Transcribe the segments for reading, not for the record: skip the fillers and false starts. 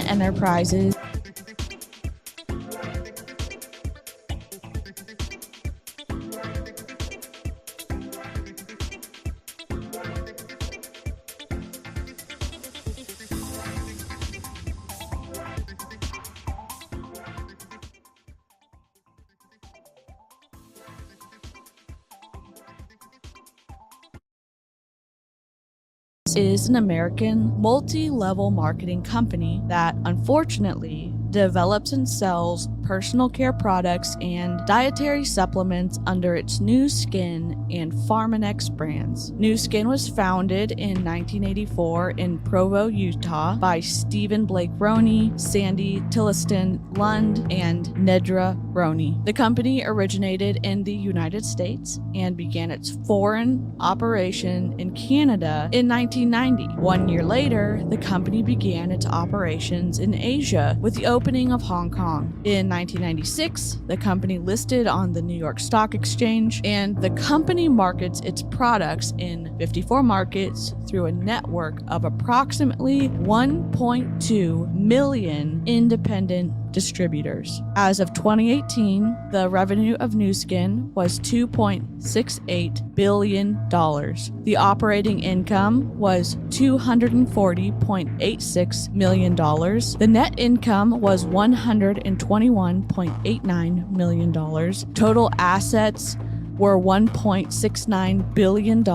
Enterprises. Is an American multi-level marketing company that unfortunately develops and sells personal care products and dietary supplements under its NuSkin and Pharmanex brands. NuSkin was founded in 1984 in Provo, Utah by Stephen Blake Roney, Sandy Tilliston Lund, and Nedra Roney. The company originated in the United States and began its foreign operation in Canada in 1990. 1 year later, the company began its operations in Asia with the opening of Hong Kong. In 1996, the company listed on the New York Stock Exchange, and the company markets its products in 54 markets through a network of approximately 1.2 million independent distributors. As of 2018, the revenue of NuSkin was $2.68 billion. The operating income was $240.86 million. The net income was $121.89 million. Total assets were $1.69 billion,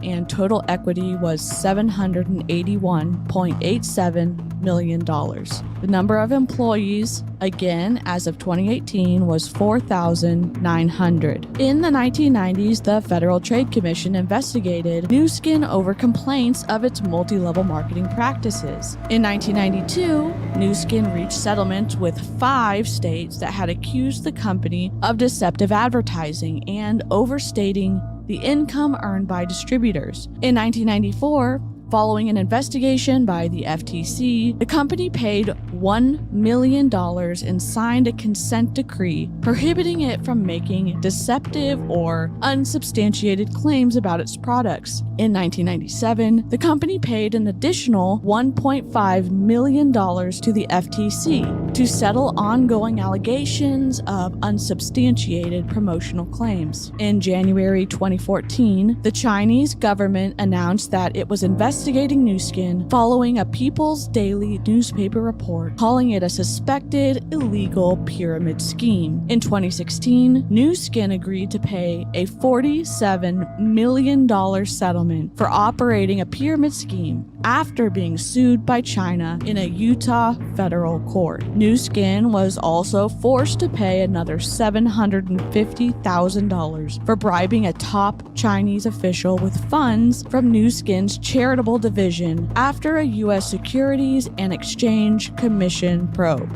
and total equity was $781.87 million. The number of employees, again, as of 2018, was 4,900. In the 1990s, the Federal Trade Commission investigated NuSkin over complaints of its multi-level marketing practices. In 1992, NuSkin reached settlement with 5 states that had accused the company of deceptive advertising and overstating the income earned by distributors. In 1994, following an investigation by the FTC, the company paid $1 million and signed a consent decree prohibiting it from making deceptive or unsubstantiated claims about its products. In 1997, the company paid an additional $1.5 million to the FTC to settle ongoing allegations of unsubstantiated promotional claims. In January 2014, the Chinese government announced that it was investigating NuSkin following a People's Daily newspaper report calling it a suspected illegal pyramid scheme. In 2016, NuSkin agreed to pay a $47 million settlement for operating a pyramid scheme after being sued by China in a Utah federal court. NuSkin was also forced to pay another $750,000 for bribing a top Chinese official with funds from NuSkin's charitable division after a U.S. Securities and Exchange Commission probe.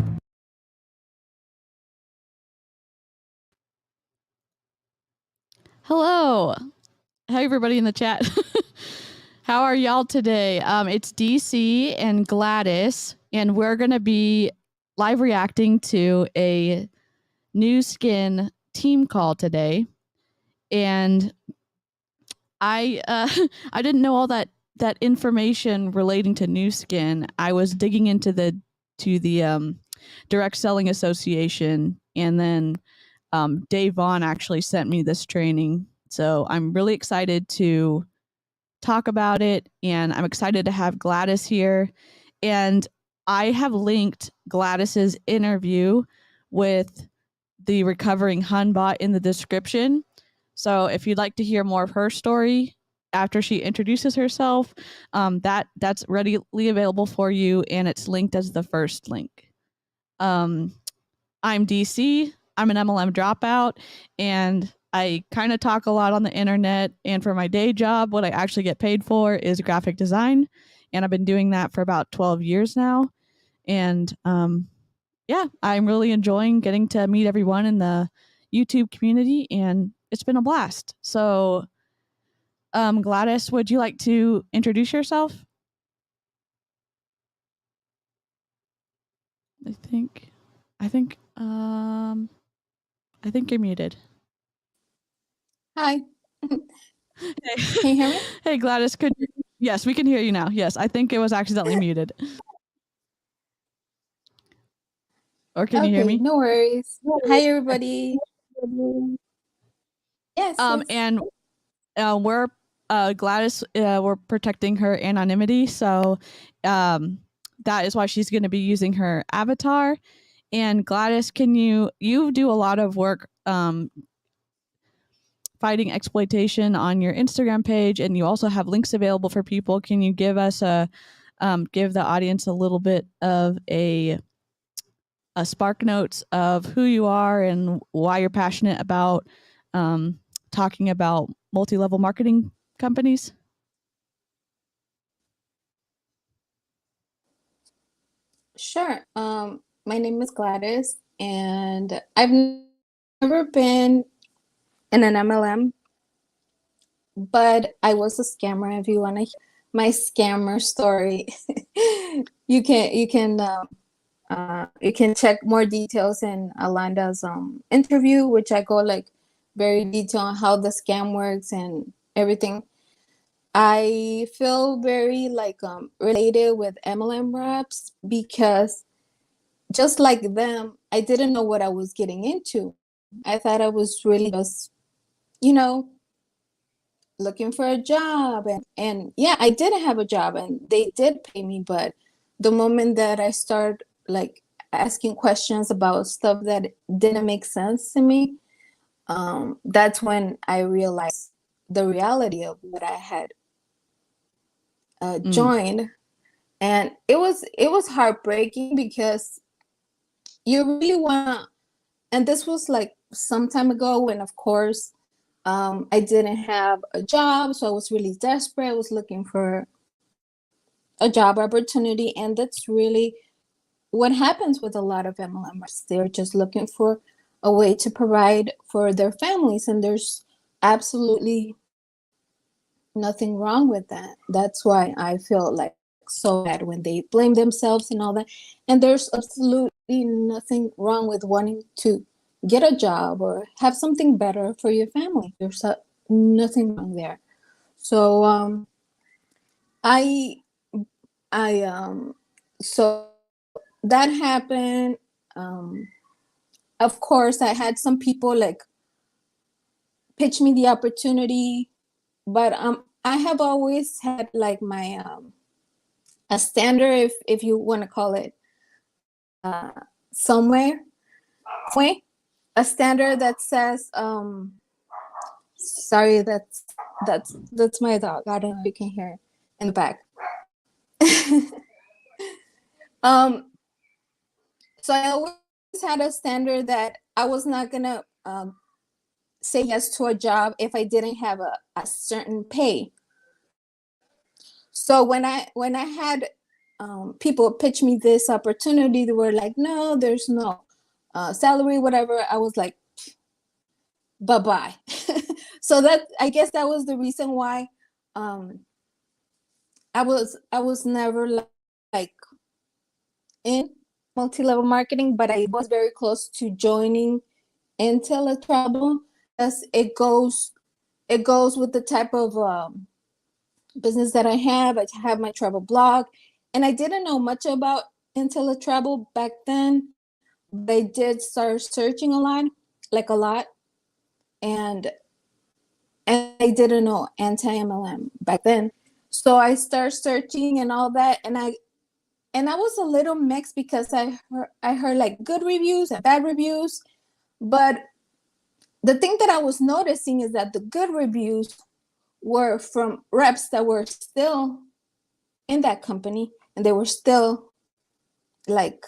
Hello. Hi, everybody in the chat. How are y'all today? It's DC and Gladys, and we're going to be live reacting to a NuSkin team call today. And I didn't know all that information relating to NuSkin. I was digging into the Direct Selling Association, and then Dave Vaughn actually sent me this training. So I'm really excited to talk about it, and I'm excited to have Gladys here. And I have linked Gladys's interview with the Recovering Hunbot in the description. So if you'd like to hear more of her story after she introduces herself, that's readily available for you, and it's linked as the first link. I'm DC. I'm an MLM dropout, and I kind of talk a lot on the internet, and for my day job, what I actually get paid for is graphic design, and I've been doing that for about 12 years now. And yeah, I'm really enjoying getting to meet everyone in the YouTube community, and it's been a blast. So Gladys, would you like to introduce yourself? I think you're muted. Hi. Hey. Can you hear me? Hey, Gladys, yes, we can hear you now. Yes, I think it was accidentally muted. Or can you hear me? No worries. Hi, everybody. Yes. And we're Gladys, we're protecting her anonymity, so that is why she's going to be using her avatar. And Gladys, can you do a lot of work fighting exploitation on your Instagram page, and you also have links available for people. Can you give us give the audience a little bit of a spark notes of who you are and why you're passionate about talking about multi-level marketing companies? Sure. My name is Gladys, and I've never been in an MLM, but I was a scammer. If you want to hear my scammer story, you can check more details in Alanda's interview, which I go like very detailed on how the scam works and everything. I feel very like related with MLM reps because just like them, I didn't know what I was getting into. I thought I was really just, looking for a job. And yeah, I did have a job and they did pay me. But the moment that I start like asking questions about stuff that didn't make sense to me, that's when I realized the reality of what I had joined. And it was heartbreaking because you really want to, and this was like some time ago when, of course, I didn't have a job, so I was really desperate. I was looking for a job opportunity, and that's really what happens with a lot of MLMers. They're just looking for a way to provide for their families, and there's absolutely nothing wrong with that. That's why I feel like so bad when they blame themselves and all that. And there's absolutely nothing wrong with wanting to get a job or have something better for your family. There's nothing wrong there. So so that happened. Of course, I had some people like pitch me the opportunity, but I have always had like my a standard, if you want to call it, somewhere, a standard that says, sorry, that's my dog. I don't know if you can hear it in the back. So I always had a standard that I was not gonna say yes to a job if I didn't have a certain pay. So when I had people pitch me this opportunity, they were like, no, there's no salary, whatever. I was like, bye-bye. So that, I guess that was the reason why I was never like in multi-level marketing, but I was very close to joining 𝐔𝐿 as it goes with the type of business that I have. I have my travel blog, and I didn't know much about 𝐔𝐿 back then, but I did start searching a lot, and I didn't know anti-MLM back then. So I started searching and all that, and I was a little mixed because I heard like good reviews and bad reviews, but the thing that I was noticing is that the good reviews were from reps that were still in that company, and they were still like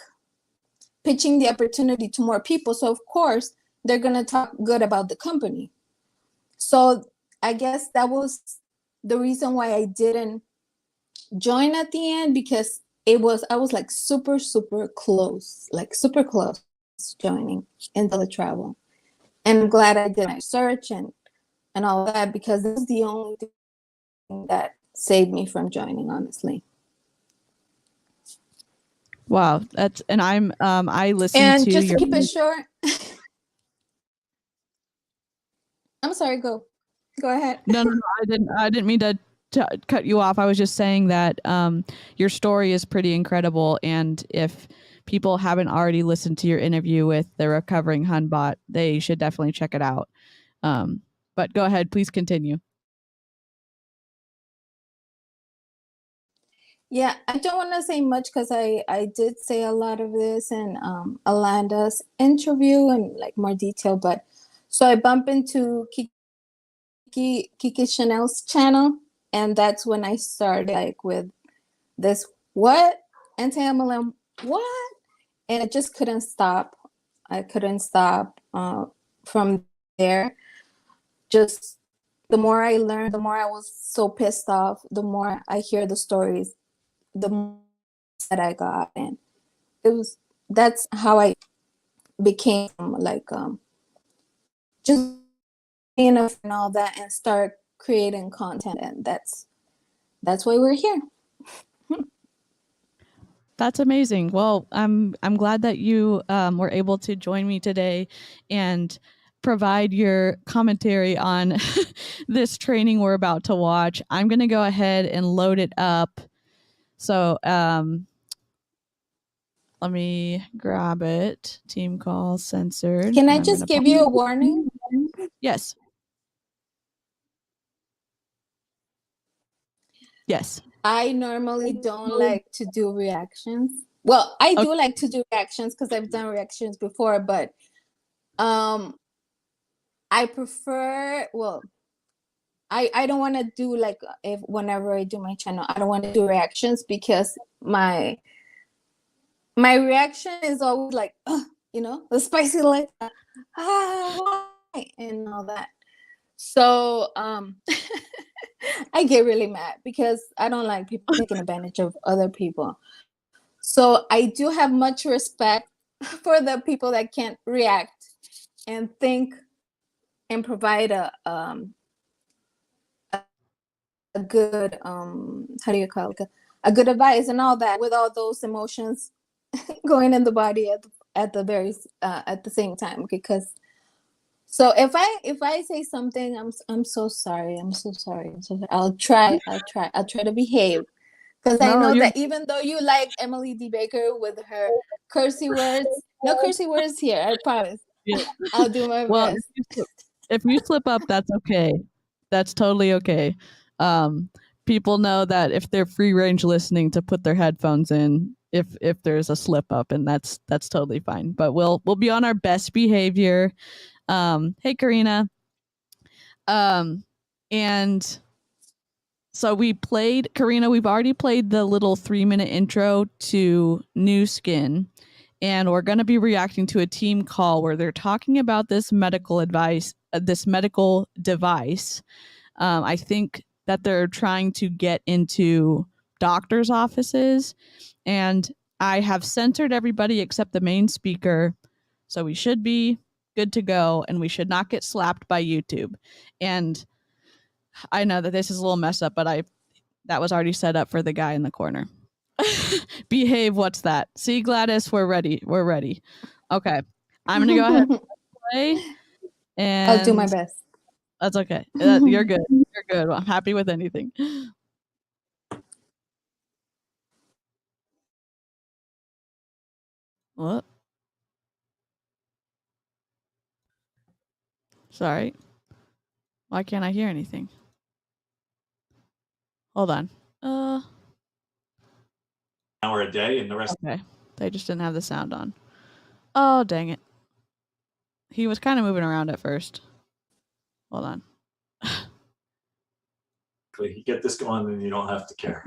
pitching the opportunity to more people. So of course they're gonna talk good about the company. So I guess that was the reason why I didn't join at the end, because I was like super close joining 𝐔𝐿. And I'm glad I did my search and all that, because this is the only thing that saved me from joining, honestly. Wow, that's, and I listened and to just your, to keep it short. I'm sorry, go ahead. No, I didn't mean to cut you off. I was just saying that your story is pretty incredible, and if people haven't already listened to your interview with the Recovering Hunbot, they should definitely check it out. But go ahead, please continue. Yeah, I don't want to say much because I did say a lot of this in Alanda's interview and like more detail. But so I bump into 𝐔𝐒𝐄 Chanel's channel, and that's when I started like with this anti-MLM what, and it just couldn't stop. I couldn't stop from there. Just the more I learned, the more I was so pissed off. The more I hear the stories, the more that I got, and that's how I became like just enough and all that, and start creating content, and that's why we're here. That's amazing. Well, I'm glad that you were able to join me today and provide your commentary on this training we're about to watch. I'm going to go ahead and load it up. So let me grab it. Team call censored. Can I just give you a warning? Yes. Yes. I normally don't like to do reactions. Well, I do like to do reactions because I've done reactions before, but I prefer, well, I don't want to do like, whenever I do my channel, I don't want to do reactions because my reaction is always like, you know, the spicy like, and all that. So I get really mad because I don't like people taking advantage of other people. So I do have much respect for the people that can't react and think and provide a good how do you call it, a good advice and all that, with all those emotions going in the body at the same time. Because so if I say something, I'm so sorry. I'm so sorry. I'll try to behave, because I know that even though you like Emily D. Baker with her cursey words, no cursey words here, I promise. Yeah. I'll do my best. If you slip up, that's okay. That's totally okay. People know that if they're free range listening, to put their headphones in if there's a slip up, and that's totally fine. But we'll be on our best behavior. Hey, Karina. And so Karina, we've already played the little 3-minute intro to NuSkin, and we're going to be reacting to a team call where they're talking about this medical device. I think that they're trying to get into doctors' offices, and I have censored everybody except the main speaker. So we should be good to go, and we should not get slapped by YouTube. And I know that this is a little messed up, but that was already set up for the guy in the corner. Behave. What's that? See, Gladys, we're ready. We're ready. Okay. I'm going to go ahead and play. And I'll do my best. That's okay. You're good. You're good. I'm happy with anything. What? Sorry. Why can't I hear anything? Hold on. Hour a day, and the rest. Okay. They just didn't have the sound on. Oh, dang it. He was kind of moving around at first. Hold on. You get this going, and you don't have to care.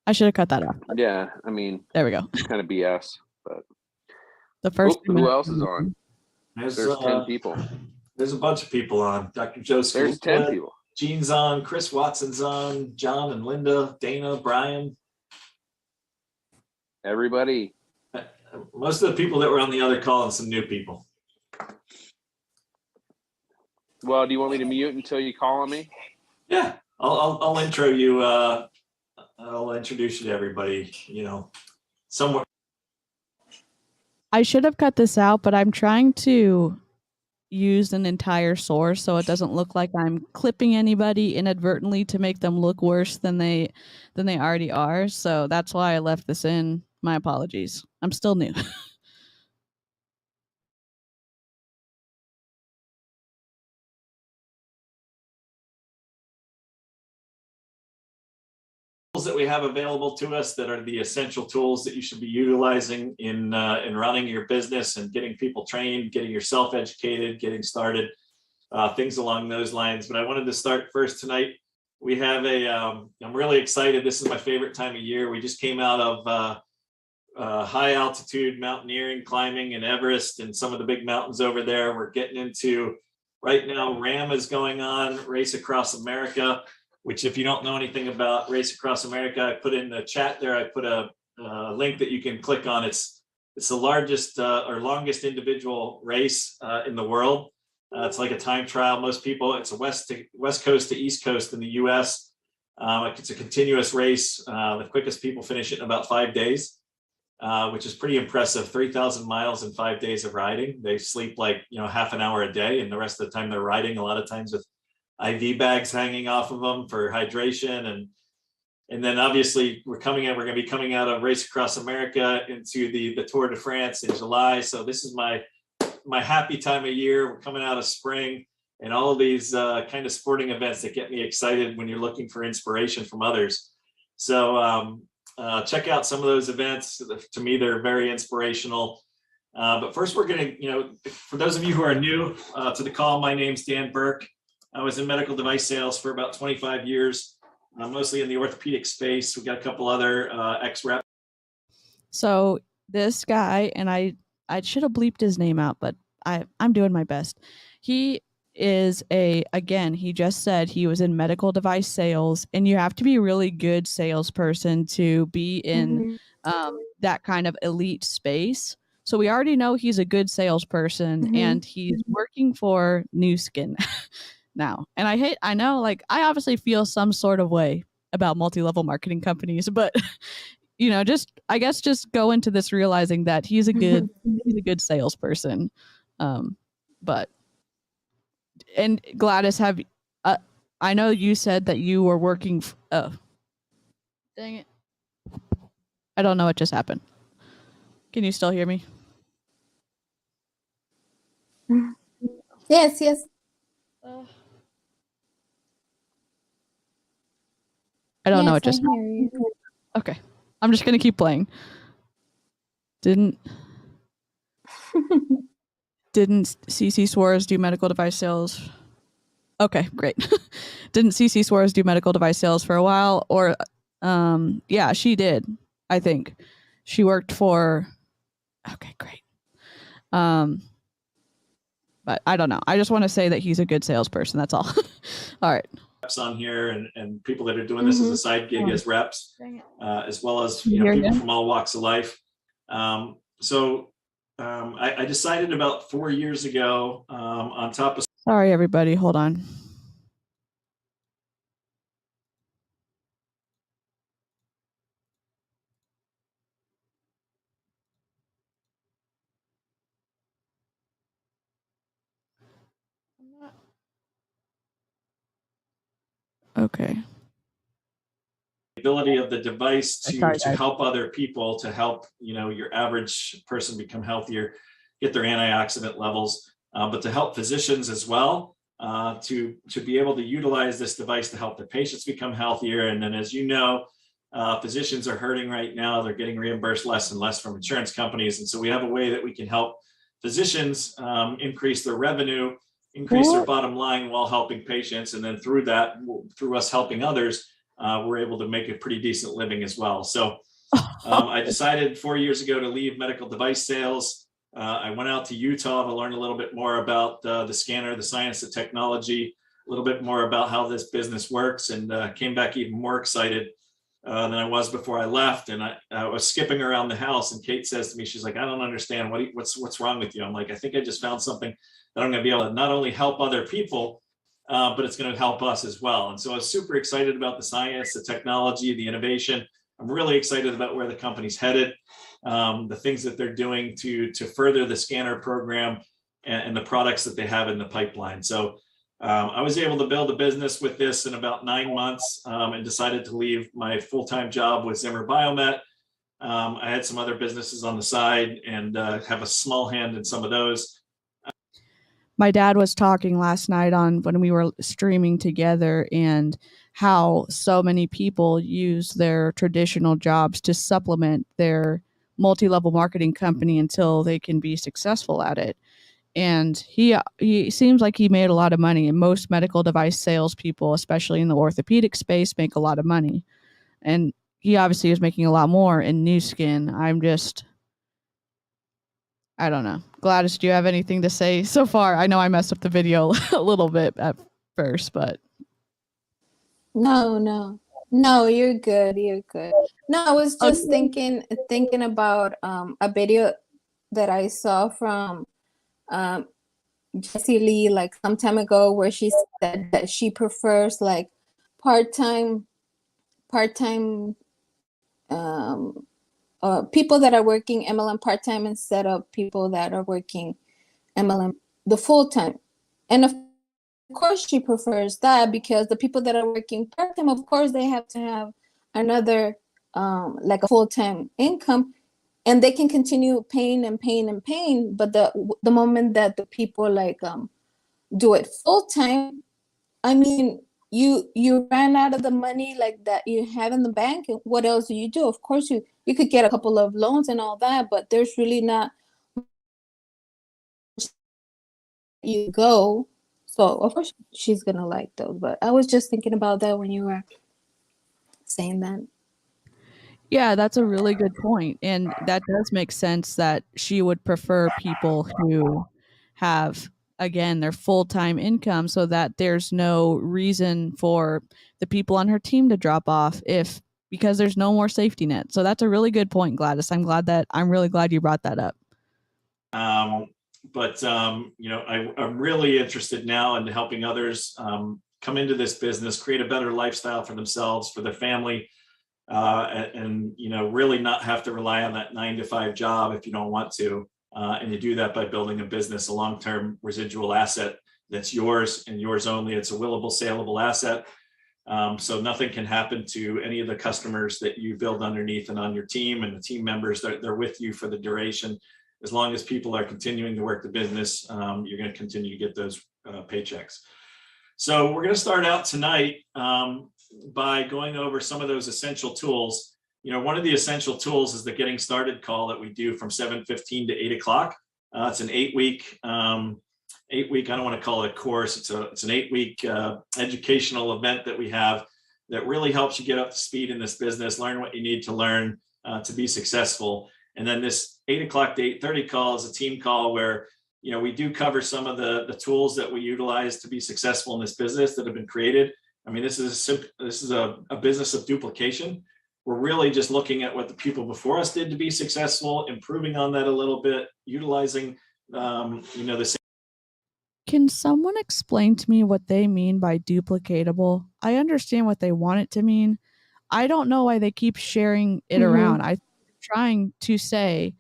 I should have cut that off. Yeah, I mean, there we go. Kind of BS, but the first. Who else is on? There's 10 people. There's a bunch of people on. Dr. Joe. There's 10 people. Gene's on. Chris Watson's on. John and Linda. Dana. Brian. Everybody. Most of the people that were on the other call and some new people. Well, do you want me to mute until you call on me? Yeah, I'll intro you. I'll introduce you to everybody. You know, somewhere. I should have cut this out, but I'm trying to use an entire source so it doesn't look like I'm clipping anybody inadvertently to make them look worse than they already are. So that's why I left this in. My apologies. I'm still new. That we have available to us that are the essential tools that you should be utilizing in running your business and getting people trained, getting yourself educated, getting started, things along those lines. But I wanted to start first tonight. We have I'm really excited. This is my favorite time of year. We just came out of high altitude mountaineering, climbing in Everest and some of the big mountains over there. We're getting into, right now, RAM is going on, Race Across America, which if you don't know anything about Race Across America, I put in the chat there, I put a link that you can click on. It's the largest or longest individual race in the world. It's like a time trial. Most people, it's a west coast to east coast in the US. It's a continuous race. The quickest people finish it in about 5 days, which is pretty impressive. 3,000 miles in 5 days of riding. They sleep like, half an hour a day, and the rest of the time they're riding, a lot of times with IV bags hanging off of them for hydration. And then obviously we're going to be coming out of Race Across America into the Tour de France in July. So this is my happy time of year. We're coming out of spring and all of these kind of sporting events that get me excited when you're looking for inspiration from others. So check out some of those events. To me, they're very inspirational. But first we're going to, for those of you who are new to the call, my name's Dan Burke. I was in medical device sales for about 25 years, mostly in the orthopedic space. We got a couple other ex-reps. So this guy, and I should have bleeped his name out, but I'm doing my best. He is he just said he was in medical device sales, and you have to be a really good salesperson to be in that kind of elite space. So we already know he's a good salesperson, and he's working for NuSkin now. And I know, like, I obviously feel some sort of way about multi-level marketing companies, but just go into this realizing that he's a good salesperson. And Gladys, I know you said that you were working oh, dang it, I don't know what just happened. Can you still hear me? Yes. I don't know what just happened. Okay, I'm just gonna keep playing. Didn't 𝐔𝐒𝐄 𝐃𝐈𝐒𝐍 do medical device sales? Okay, great. Didn't 𝐔𝐒𝐄 𝐃𝐈𝐒𝐍 do medical device sales for a while? Or yeah, she did. I think she worked for. Okay, great. But I don't know. I just want to say that he's a good salesperson. That's all. All right. On here and people that are doing this as a side gig as reps, as well as people from all walks of life. So I decided about 4 years ago, on top of. Sorry, everybody. Hold on. Okay. Ability of the device to help other people, to help your average person become healthier, get their antioxidant levels, but to help physicians as well, to be able to utilize this device to help their patients become healthier. And then, as you know, physicians are hurting right now. They're getting reimbursed less and less from insurance companies, and so we have a way that we can help physicians increase their revenue, increase their bottom line while helping patients, and then through us helping others, we're able to make a pretty decent living as well. So I decided 4 years ago to leave medical device sales. I went out to Utah to learn a little bit more about the scanner, the science, the technology, a little bit more about how this business works, and came back even more excited than I was before I left. And I was skipping around the house, and Kate says to me, she's like, I don't understand what's wrong with you. I'm like, I think I just found something that I'm going to be able to not only help other people, but it's going to help us as well. And so I was super excited about the science, the technology, the innovation. I'm really excited about where the company's headed, the things that they're doing to further the scanner program and the products that they have in the pipeline. So I was able to build a business with this in about 9 months, and decided to leave my full-time job with Zimmer Biomet I had some other businesses on the side and have a small hand in some of those. My dad was talking last night on when we were streaming together, and how so many people use their traditional jobs to supplement their multi-level marketing company until they can be successful at it. And he seems like he made a lot of money, and most medical device salespeople, especially in the orthopedic space, make a lot of money. And he obviously is making a lot more in NuSkin. I don't know. Gladys, do you have anything to say so far? I know I messed up the video a little bit at first, but No, you're good. You're good. No, I was just thinking about a video that I saw from Jessie Lee like some time ago, where she said that she prefers like part-time people that are working MLM part-time instead of people that are working MLM the full-time. And of course she prefers that, because the people that are working part-time, of course they have to have another like a full-time income, and they can continue paying and paying and paying. But the moment that the people like do it full-time, I mean, you ran out of the money like that you have in the bank. What else do you do? Of course you could get a couple of loans and all that, but there's really not you go. So of course she's gonna like those. But I was just thinking about that when you were saying that. yeah, that's a really good point. And that does make sense that she would prefer people who have, again, their full-time income, so that there's no reason for the people on her team to drop off because there's no more safety net. So that's a really good point, Gladys. I'm really glad you brought that up. I'm really interested now in helping others come into this business, create a better lifestyle for themselves, for their family, and really not have to rely on that 9-to-5 job if you don't want to. And you do that by building a business, a long-term residual asset that's yours and yours only. It's a willable, saleable asset. So nothing can happen to any of the customers that you build underneath and on your team, and the team members, they're with you for the duration. As long as people are continuing to work the business, you're going to continue to get those paychecks. So we're going to start out tonight by going over some of those essential tools. One of the essential tools is the getting started call that we do from 7:15 to 8 o'clock. It's an 8-week, I don't want to call it a course. It's an 8-week educational event that we have that really helps you get up to speed in this business, learn what you need to learn to be successful. And then this 8 o'clock to 8:30 call is a team call where, we do cover some of the tools that we utilize to be successful in this business that have been created. I mean, this is a business of duplication. We're really just looking at what the people before us did to be successful, improving on that a little bit, utilizing, the same. Can someone explain to me what they mean by duplicatable? I understand what they want it to mean. I don't know why they keep sharing it around. I'm trying to say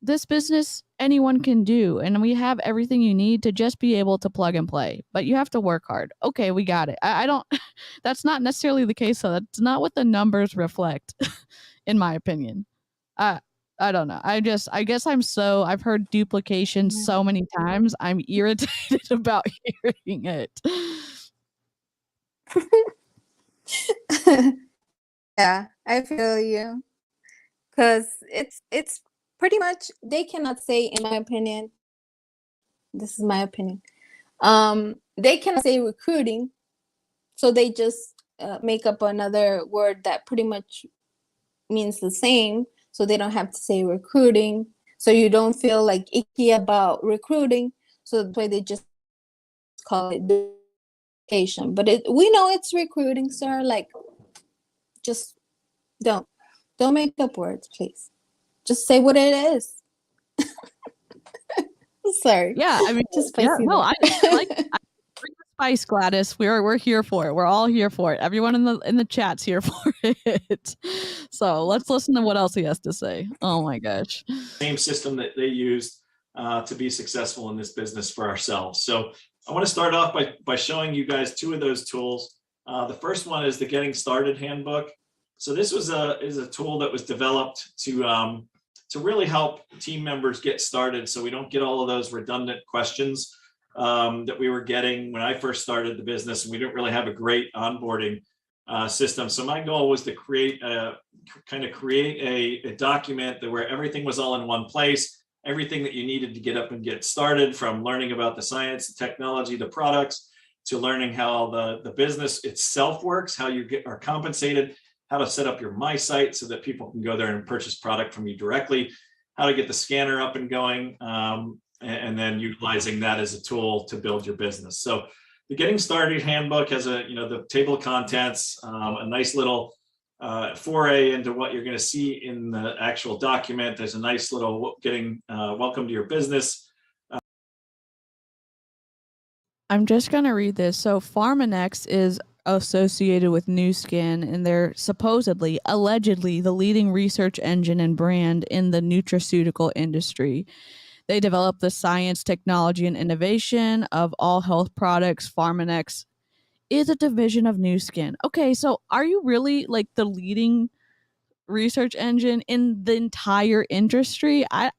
this business anyone can do, and we have everything you need to just be able to plug and play, but you have to work hard. Okay, we got it. I don't, that's not necessarily the case. So that's not what the numbers reflect, in my opinion. I don't know. I've heard duplication so many times. I'm irritated about hearing it. Yeah, I feel you. Because it's pretty much, they cannot say, in my opinion, this is my opinion, they cannot say recruiting, so they just make up another word that pretty much means the same, so they don't have to say recruiting, so you don't feel like icky about recruiting. So that's why they just call it duplication. But we know it's recruiting, sir. Like, just don't make up words, please. Just say what it is. Sorry. Yeah, I mean, just yeah, no, I like bring the spice, Gladys. We're here for it. We're all here for it. Everyone in the chat's here for it. So let's listen to what else he has to say. Oh my gosh. Same system that they used to be successful in this business for ourselves. So I want to start off by showing you guys two of those tools. The first one is the Getting Started Handbook. So this is a tool that was developed to really help team members get started, so we don't get all of those redundant questions that we were getting when I first started the business, and we didn't really have a great onboarding system. So my goal was to create a document that where everything was all in one place, everything that you needed to get up and get started, from learning about the science, the technology, the products, to learning how the business itself works, how you are compensated, how to set up your My Site so that people can go there and purchase product from you directly, how to get the scanner up and going, and then utilizing that as a tool to build your business. So the Getting Started Handbook has the table of contents, a nice little foray into what you're going to see in the actual document. There's a nice little welcome to your business. I'm just going to read this. So Pharmanex is associated with NuSkin, and they're supposedly, allegedly, the leading research engine and brand in the nutraceutical industry. They develop the science, technology, and innovation of all health products. Pharmanex is a division of NuSkin. Okay, so are you really like the leading research engine in the entire industry? I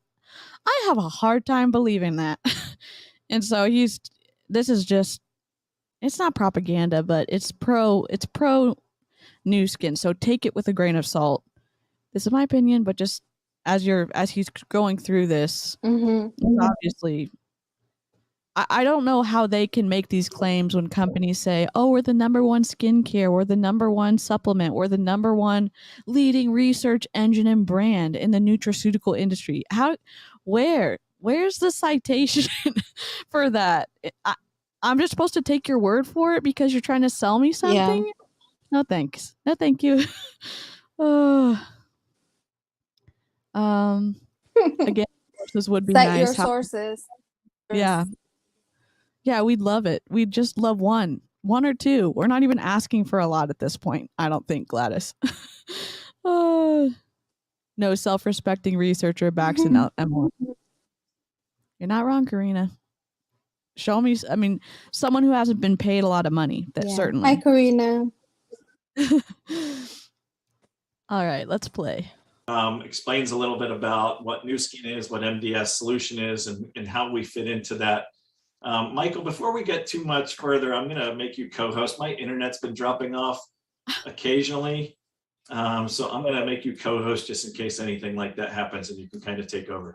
have a hard time believing that. And so this is just, it's not propaganda, but it's pro NuSkin. So take it with a grain of salt. This is my opinion, but just as he's going through this, obviously, I don't know how they can make these claims when companies say, oh, we're the #1 skincare, we're the #1 supplement, we're the #1 leading research engine and brand in the nutraceutical industry. Where's the citation for that? I'm just supposed to take your word for it because you're trying to sell me something? Yeah. No, thanks. No, thank you. Again, sources would be Cite nice. your sources. Yeah. Yeah, we'd love it. We'd just love one or two. We're not even asking for a lot at this point, I don't think, Gladys. No self-respecting researcher backs an MLM. You're not wrong, Karina. Show me, someone who hasn't been paid a lot of money. That certainly. Hi, Karina. All right, let's play. Explains a little bit about what NuSkin is, what MDS solution is, and how we fit into that. Michael, before we get too much further, I'm going to make you co-host. My internet's been dropping off occasionally. So I'm going to make you co-host just in case anything like that happens, and you can kind of take over.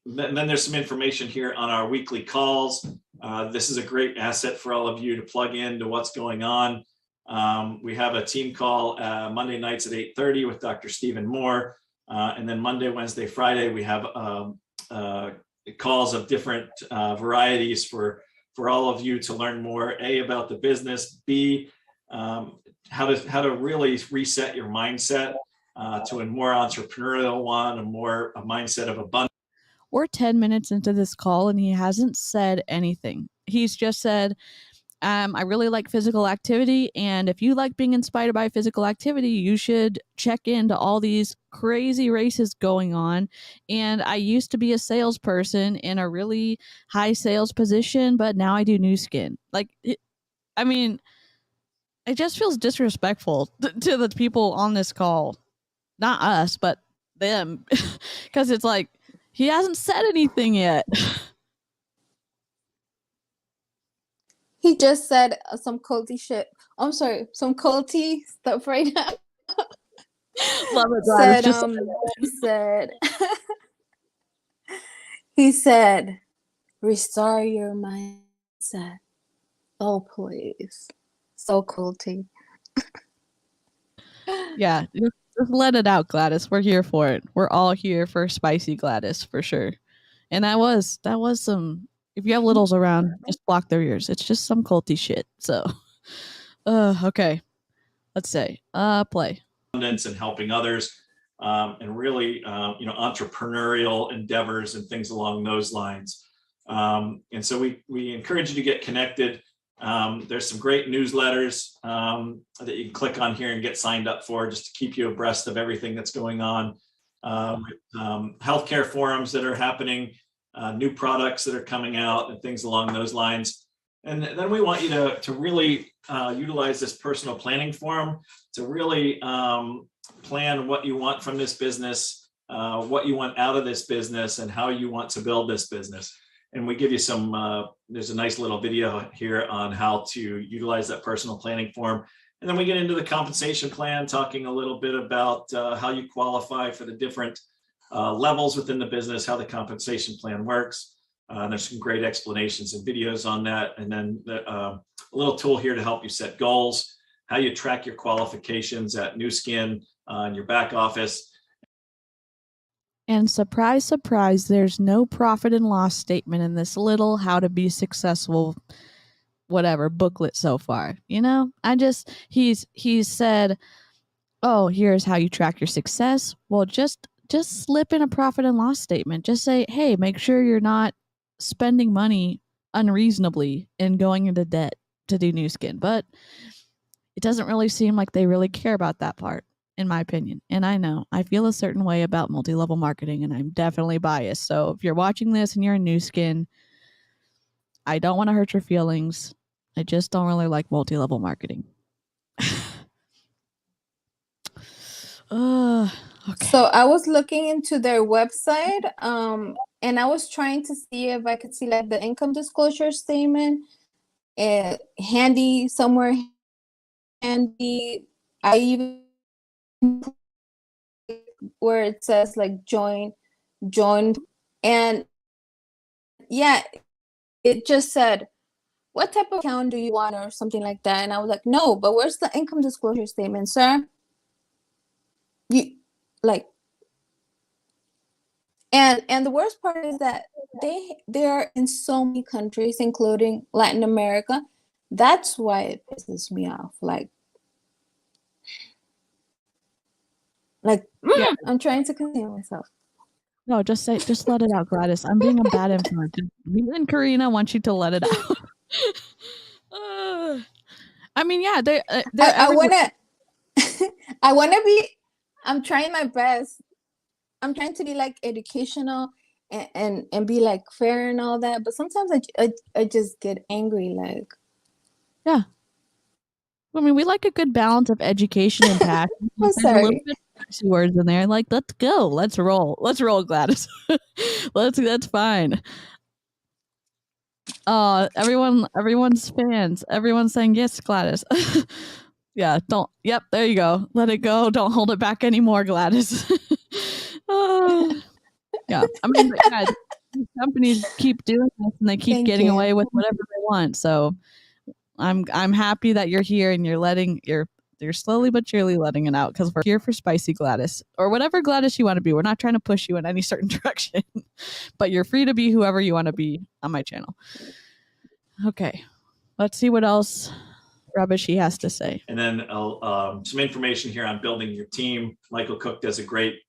Then there's some information here on our weekly calls. This is a great asset for all of you to plug into what's going on. We have a team call Monday nights at 8:30 with Dr. Stephen Moore. And then Monday, Wednesday, Friday, we have calls of different varieties for all of you to learn more, A, about the business, B, how to really reset your mindset to a more entrepreneurial one, a mindset of abundance. We're 10 minutes into this call and he hasn't said anything. He's just said, I really like physical activity, and if you like being inspired by physical activity, you should check into all these crazy races going on. And I used to be a salesperson in a really high sales position, but now I do NuSkin. It just feels disrespectful to the people on this call. Not us, but them. Because it's like, he hasn't said anything yet. He just said some culty shit. I'm sorry, some culty stuff right now. Love it. He said, restore your mindset. Oh, please. So culty. Yeah, just let it out, Gladys. We're here for it. We're all here for spicy Gladys, for sure. And that was some... If you have littles around, just block their ears. It's just some culty shit. So, okay. Let's say, play. And helping others, and really, entrepreneurial endeavors and things along those lines. And so we encourage you to get connected. There's some great newsletters that you can click on here and get signed up for, just to keep you abreast of everything that's going on. Healthcare forums that are happening. New products that are coming out and things along those lines. And then we want you to really utilize this personal planning form to really plan what you want from this business, what you want out of this business, and how you want to build this business. And we give you some, there's a nice little video here on how to utilize that personal planning form. And then we get into the compensation plan, talking a little bit about how you qualify for the different levels within the business, how the compensation plan works. There's some great explanations and videos on that. And then a little tool here to help you set goals, how you track your qualifications at NuSkin in your back office. And surprise, surprise, there's no profit and loss statement in this little how to be successful, whatever booklet so far. You know, he's said, oh, here's how you track your success. Well, just slip in a profit and loss statement. Just say, hey, make sure you're not spending money unreasonably and going into debt to do NuSkin. But it doesn't really seem like they really care about that part, in my opinion. And I know I feel a certain way about multi-level marketing, and I'm definitely biased. So if you're watching this and you're a NuSkin, I don't want to hurt your feelings. I just don't really like multi-level marketing. Okay. So I was looking into their website, and I was trying to see if I could see like the income disclosure statement handy somewhere handy. I even where it says like joined, and yeah, it just said, what type of account do you want or something like that. And I was like, no, but where's the income disclosure statement, sir? You like, and the worst part is that they are in so many countries, including Latin America. That's why it pisses me off. Like Yeah. I'm trying to contain myself. No, just let it out, Gladys. I'm being a bad influence. Me and Karina want you to let it out. I mean, yeah, I wanna be. I'm trying my best. I'm trying to be like educational and be like fair and all that. But sometimes I just get angry. Like, yeah. I mean, we like a good balance of education and passion. I'm There's a sorry. little bit of sexy words in there. Like, let's go. Let's roll. Let's roll, Gladys. That's fine. Everyone's fans. Everyone's saying yes, Gladys. Yeah, yep, there you go. Let it go. Don't hold it back anymore, Gladys. Yeah, I mean, but yeah, these companies keep doing this and they keep getting away with whatever they want. So I'm happy that you're here and you're slowly but surely letting it out, because we're here for spicy Gladys, or whatever Gladys you want to be. We're not trying to push you in any certain direction, but you're free to be whoever you want to be on my channel. Okay, let's see what else rubbish he has to say. And then some information here on building your team. Michael Cook does a great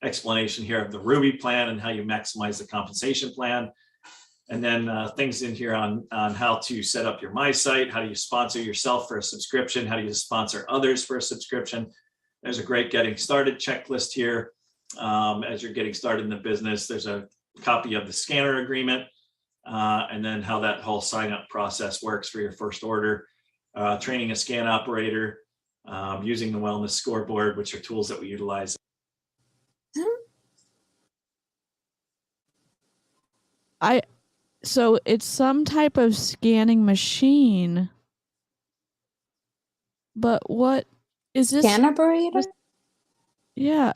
explanation here of the Ruby plan and how you maximize the compensation plan. And then things in here on how to set up your My Site. How do you sponsor yourself for a subscription? How do you sponsor others for a subscription? There's a great getting started checklist here. As you're getting started in the business, there's a copy of the scanner agreement, and then how that whole sign up process works for your first order. Training a scan operator, using the wellness scoreboard, which are tools that we utilize. So it's some type of scanning machine, but what is this? Scan operator? Yeah.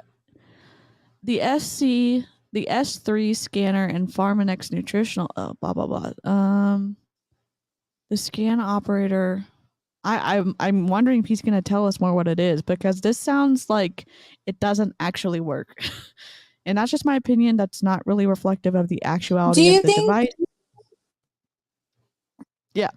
The S3 scanner and Pharmanex nutritional, blah, blah, blah. The scan operator, I'm wondering if he's going to tell us more what it is, because this sounds like it doesn't actually work. And that's just my opinion. That's not really reflective of the actuality of the device. Yeah.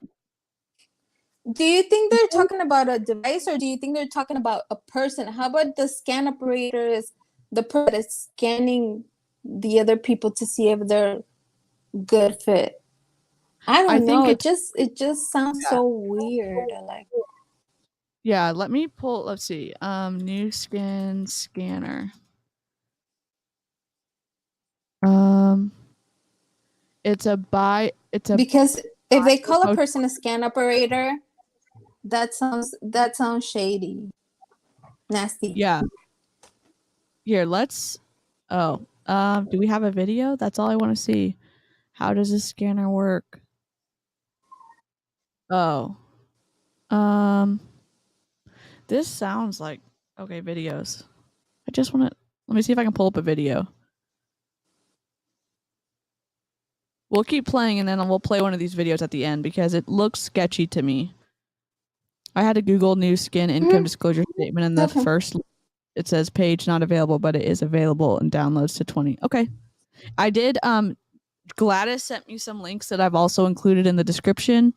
Do you think they're talking about a device, or do you think they're talking about a person? How about the scan operator is the person that's scanning the other people to see if they're good fit? I don't know. It just sounds so weird. Like, yeah, let's see. NuSkin scanner. Because If they call a Oh, person a scan operator, that sounds shady, nasty. yeah. Here, let's. Oh, do we have a video? That's all I want to see. How does this scanner work? Oh, this sounds like okay. Videos. I just want to. Let me see if I can pull up a video. We'll keep playing and then we'll play one of these videos at the end because it looks sketchy to me. I had to Google NuSkin income disclosure statement and the Okay. first it says page not available, but it is available and downloads to 20. Okay. I did Gladys sent me some links that I've also included in the description.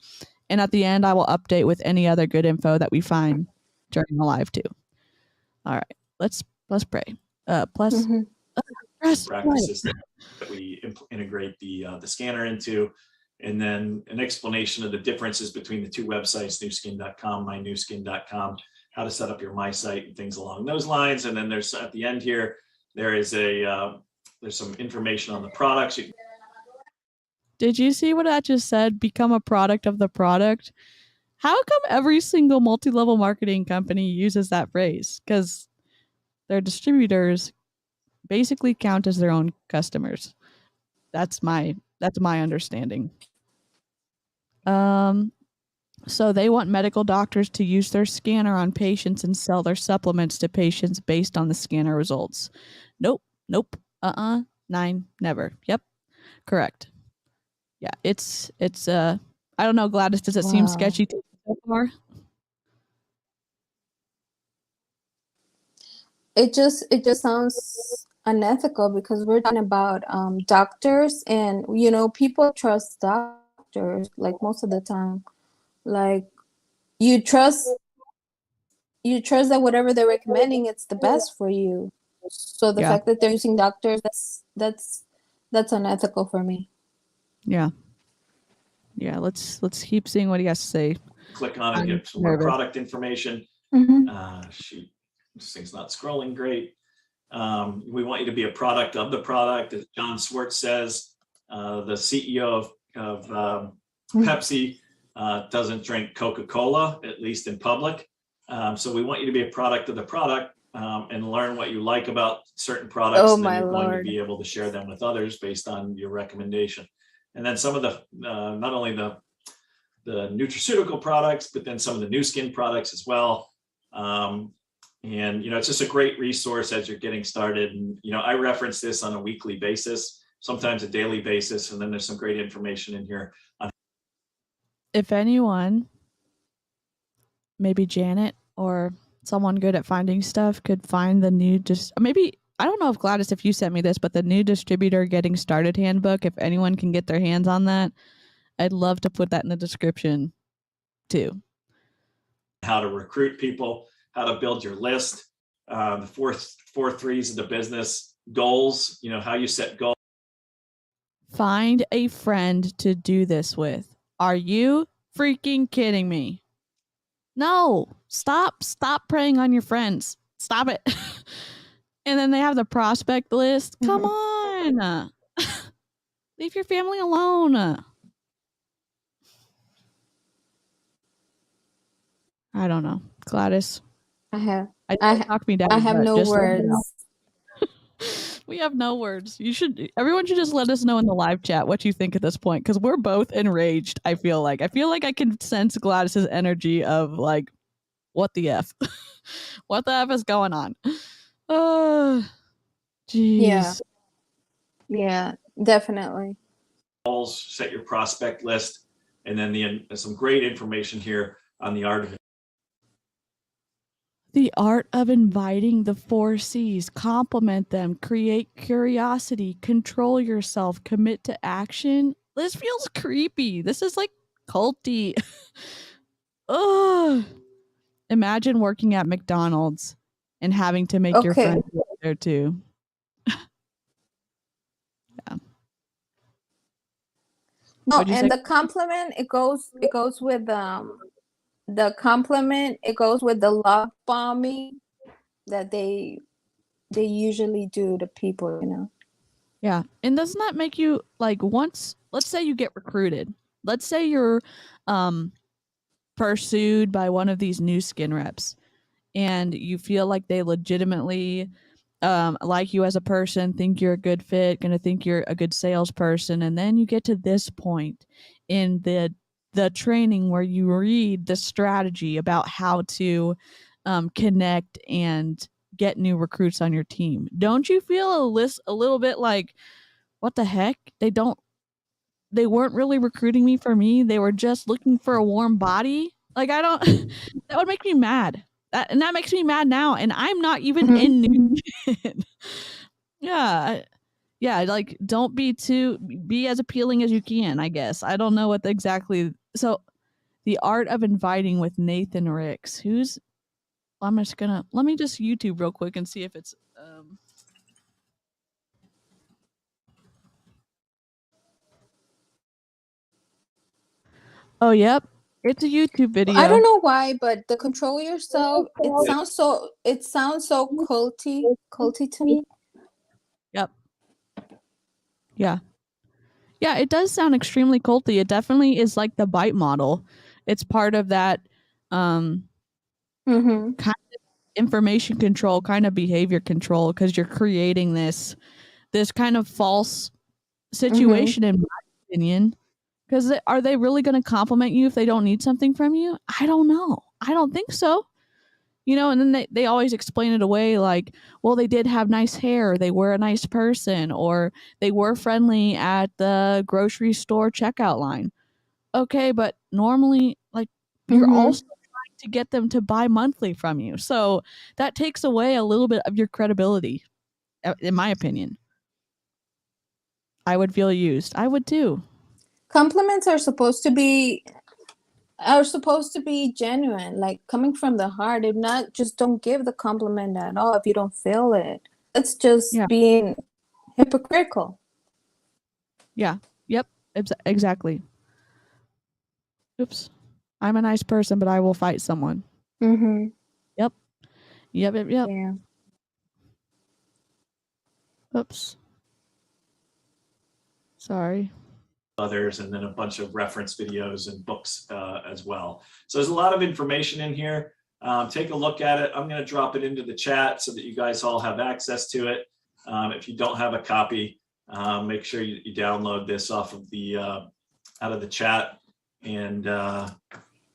And at the end I will update with any other good info that we find during the live too. All right. Let's pray. Press Practices that we integrate the scanner into, and then an explanation of the differences between the two websites, nuskin.com, mynuskin.com, how to set up your My Site and things along those lines. And then there's at the end here, there is a there's some information on the products. Did you see what that just said? Become a product of the product. How come every single multi-level marketing company uses that phrase? Because their distributors basically count as their own customers. That's my understanding. So they want medical doctors to use their scanner on patients and sell their supplements to patients based on the scanner results. Nope. 9, never. Yep. Correct. Yeah, it's I don't know, Gladys, does it seem sketchy to you so far? It just sounds unethical because we're talking about doctors, and people trust doctors like most of the time. Like you trust that whatever they're recommending, it's the best for you. So the fact that they're using doctors, that's unethical for me. Yeah. Let's keep seeing what he has to say. Click on it, get some more product information. This thing's not scrolling great. We want you to be a product of the product. As John Swartz says, the CEO of Pepsi doesn't drink Coca-Cola, at least in public. So we want you to be a product of the product and learn what you like about certain products. Oh, and then my you're going to Lord. be able to share them with others based on your recommendation. And then some of the, not only the nutraceutical products, but then some of the NuSkin products as well. And, it's just a great resource as you're getting started. And, I reference this on a weekly basis, sometimes a daily basis. And then there's some great information in here. If anyone, maybe Janet or someone good at finding stuff could find the new, maybe, I don't know if Gladys, if you sent me this, but the new distributor getting started handbook, if anyone can get their hands on that, I'd love to put that in the description too. How to recruit people, how to build your list, the four threes of the business, goals, how you set goals. Find a friend to do this with. Are you freaking kidding me? No, stop preying on your friends. Stop it. And then they have the prospect list. Come on. Leave your family alone. I don't know. Gladys. I have knock me down. I have no words. We have no words. Everyone should just let us know in the live chat what you think at this point, because we're both enraged. I feel like I can sense Gladys's energy of like, what the F? What the F is going on? Oh, jeez. Yeah, definitely. Goals, set your prospect list, and then there's some great information here on the art of it. The art of inviting the 4 C's. Compliment them, create curiosity, control yourself, commit to action. This feels creepy. This is like culty. Ugh. Imagine working at McDonald's and having to make your friends work there too. Yeah. No, and the compliment, it goes with the compliment, it goes with the love bombing that they usually do to people, Yeah. And doesn't that make you like, once, let's say you get recruited let's say you're pursued by one of these NuSkin reps and you feel like they legitimately like you as a person, think you're a good fit, gonna think you're a good salesperson, and then you get to this point in the training where you read the strategy about how to connect and get new recruits on your team. Don't you feel a little bit like, what the heck? They weren't really recruiting me for me. They were just looking for a warm body. Like, I don't, that would make me mad. And that makes me mad now. And I'm not even in NuSkin. Yeah. Yeah. Like, don't be as appealing as you can, I guess. I don't know what exactly. So, The Art of Inviting with Nathan Ricks. Let me just YouTube real quick and see if it's, oh, yep. It's a YouTube video. I don't know why, but the Control Yourself, it sounds so culty to me. Yep. Yeah. Yeah, it does sound extremely culty. It definitely is like the bite model. It's part of that kind of information control, kind of behavior control, because you're creating this kind of false situation, in my opinion. Because are they really going to compliment you if they don't need something from you? I don't know. I don't think so. You know, and then they always explain it away like, well, they did have nice hair, they were a nice person, or they were friendly at the grocery store checkout line. Okay, but normally, like, you're also trying to get them to buy monthly from you. So that takes away a little bit of your credibility, in my opinion. I would feel used. I would too. Compliments are supposed to be genuine, like coming from the heart. If not, just don't give the compliment at all if you don't feel it. It's just being hypocritical. Yeah. Yep. Exactly. Oops. I'm a nice person, but I will fight someone. Yep. Yeah. Oops. Sorry. Others, and then a bunch of reference videos and books as well. So there's a lot of information in here. Take a look at it. I'm going to drop it into the chat so that you guys all have access to it. If you don't have a copy, make sure you download this off of the out of the chat and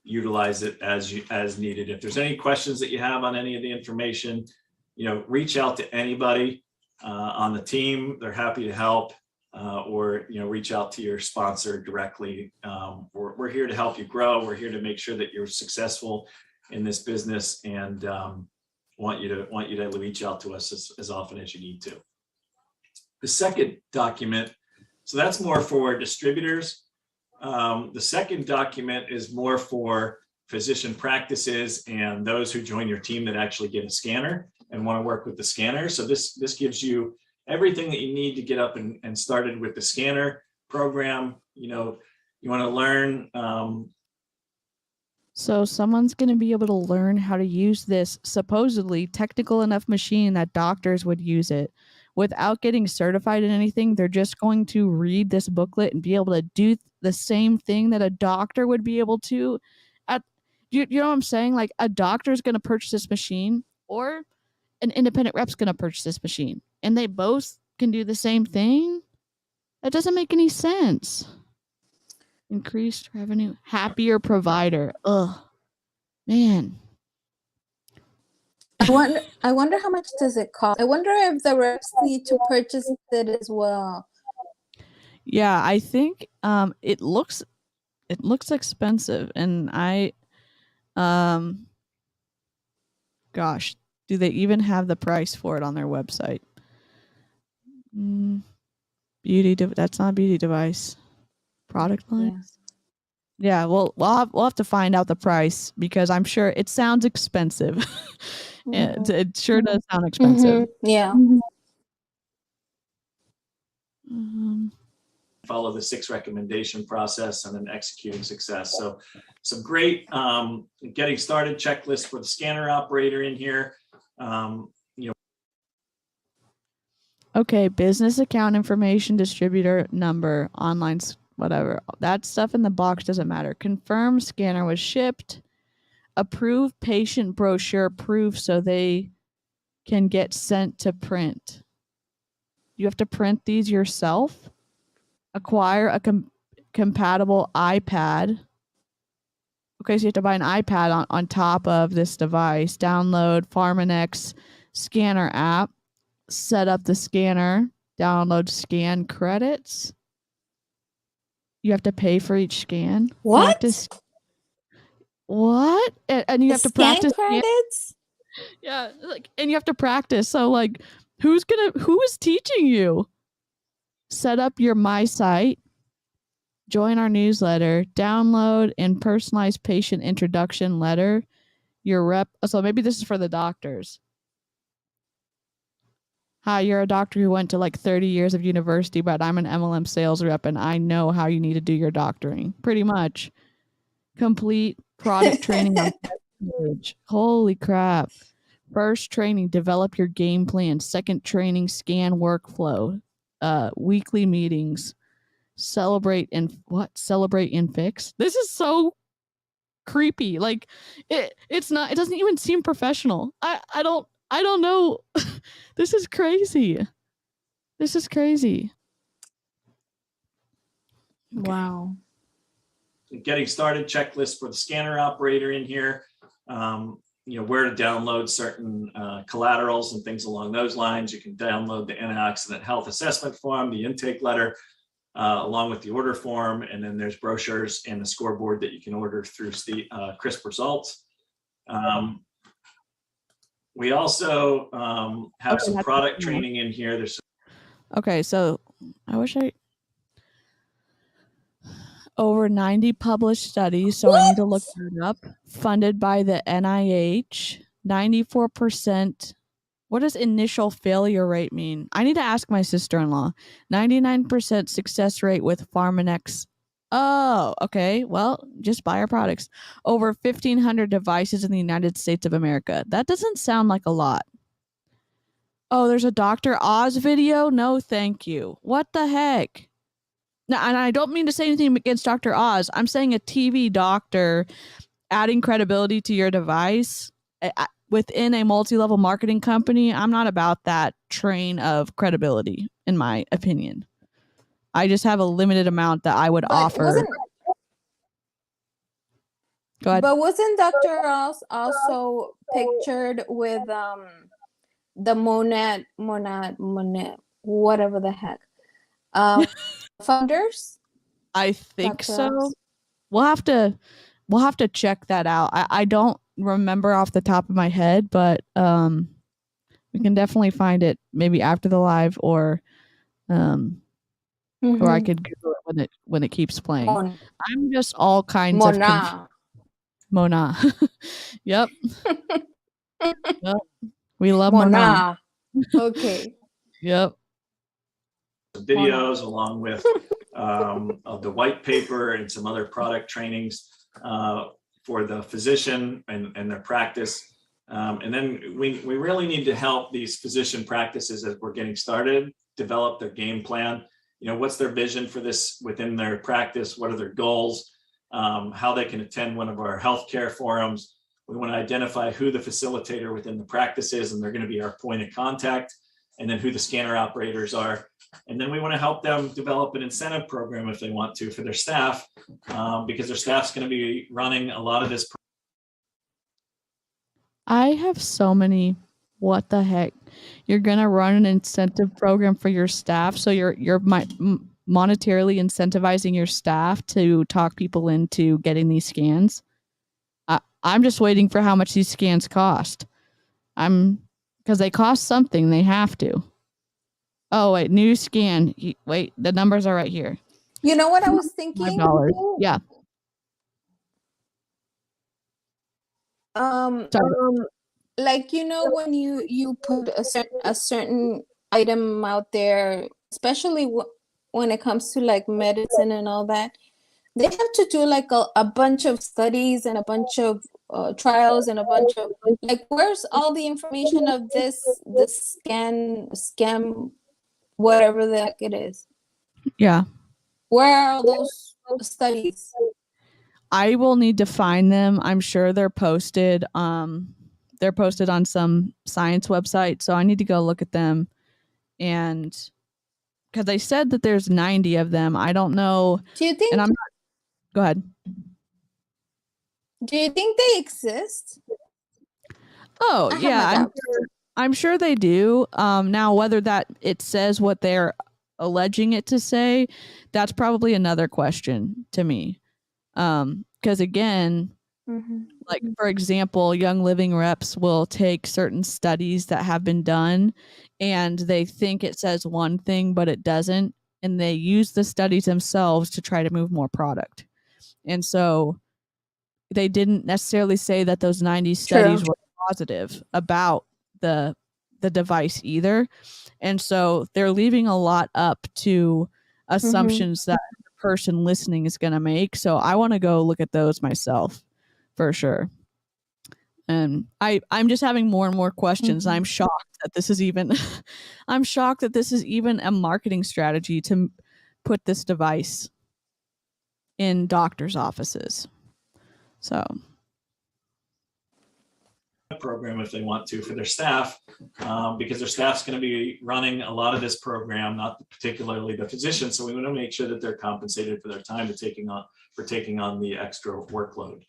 utilize it as needed. If there's any questions that you have on any of the information, reach out to anybody on the team. They're happy to help. Or reach out to your sponsor directly. We're here to help you grow. We're here to make sure that you're successful in this business, and want you to reach out to us as often as you need to. The second document, so that's more for distributors. The second document is more for physician practices and those who join your team that actually get a scanner and want to work with the scanner. So this gives you everything that you need to get up and started with the scanner program. You want to learn. So someone's going to be able to learn how to use this supposedly technical enough machine that doctors would use it without getting certified in anything. They're just going to read this booklet and be able to do the same thing that a doctor would be able to. You know what I'm saying? Like, a doctor's going to purchase this machine, or an independent rep's going to purchase this machine, and they both can do the same thing. That doesn't make any sense. Increased revenue, happier provider. Ugh, man. I wonder how much does it cost. I wonder if the reps need to purchase it as well. Yeah, I think it looks expensive, and gosh, do they even have the price for it on their website? That's not a beauty device. Product lines. Yeah, well, we'll have to find out the price, because I'm sure it sounds expensive. It sure does sound expensive. Yeah. Follow the 6 recommendation process and then executing success. So some great getting started checklist for the scanner operator in here. Okay, business account information, distributor number, online whatever. That stuff in the box doesn't matter. Confirm scanner was shipped. Approve patient brochure proof so they can get sent to print. You have to print these yourself. Acquire a compatible iPad. Okay, so you have to buy an iPad on top of this device. Download Pharmanex scanner app. Set up the scanner. Download scan credits. You have to pay for each scan. What? What? And you have to Scan practice. credits? Yeah, like, and you have to practice. So, like, who is teaching you? Set up your My Site. Join our newsletter. Download and personalize patient introduction letter. Your rep. So maybe this is for the doctors. Hi, you're a doctor who went to like 30 years of university, but I'm an MLM sales rep and I know how you need to do your doctoring. Pretty much. Complete product training on page. Holy crap. First training, develop your game plan. Second training, scan workflow. Weekly meetings. Celebrate and fix. This is so creepy. Like it doesn't even seem professional. I don't know. This is crazy. Wow. Getting started checklist for the scanner operator in here. Where to download certain collaterals and things along those lines. You can download the antioxidant health assessment form, the intake letter, along with the order form. And then there's brochures and the scoreboard that you can order through crisp results. We also have some product training in here. Okay, so over 90 published studies, so I need to look that up. Funded by the NIH, 94%. What does initial failure rate mean? I need to ask my sister-in-law. 99% success rate with Pharmanex. Oh, okay. Well, just buy our products. Over 1,500 devices in the United States of America. That doesn't sound like a lot. Oh, there's a Dr. Oz video? No, thank you. What the heck? Now, and I don't mean to say anything against Dr. Oz. I'm saying a TV doctor adding credibility to your device within a multi-level marketing company. I'm not about that train of credibility, in my opinion. I just have a limited amount that I would offer. Go ahead. But wasn't Dr. Oz also pictured with the monad, whatever the heck? Founders? I think Dr. so. Oz? We'll have to check that out. I don't remember off the top of my head, but we can definitely find it maybe after the live or I could Google it when it keeps playing. I'm just all kinds of Mona. Yep. Yep. We love Mona. Okay. Yep. Videos along with the white paper and some other product trainings for the physician and their practice. And then we really need to help these physician practices as we're getting started, develop their game plan. What's their vision for this within their practice? What are their goals? How they can attend one of our healthcare forums. We want to identify who the facilitator within the practice is, and they're going to be our point of contact, and then who the scanner operators are. And then we want to help them develop an incentive program if they want to for their staff, because their staff's going to be running a lot of this. I have so many. What the heck? You're going to run an incentive program for your staff. So you're monetarily incentivizing your staff to talk people into getting these scans. I'm just waiting for how much these scans cost. Because they cost something. They have to. Oh, wait. NuSkin. Wait, the numbers are right here. You know what I was thinking? $5. Yeah. Like, when you put a certain item out there, especially when it comes to like medicine and all that, they have to do like a bunch of studies and a bunch of trials and a bunch of like, where's all the information of this scam, whatever the heck it is? Yeah. Where are all those studies? I will need to find them. I'm sure they're posted. They're posted on some science website, so I need to go look at them. And because they said that there's 90 of them, I don't know. Do you think? And I'm not. Go ahead. Do you think they exist? Oh I have yeah, my doubts. I'm sure they do. Now whether that it says what they're alleging it to say, that's probably another question to me. Because again, like for example, Young Living reps will take certain studies that have been done and they think it says one thing, but it doesn't. And they use the studies themselves to try to move more product. And so they didn't necessarily say that those 90 studies were positive about the device either. And so they're leaving a lot up to assumptions that the person listening is going to make. So I want to go look at those myself for sure. And I'm just having more and more questions. I'm shocked that this is even I'm shocked that this is even a marketing strategy to put this device in doctors' offices. So program if they want to for their staff, because their staff's going to be running a lot of this program, not particularly the physician. So we want to make sure that they're compensated for their time for taking on the extra workload.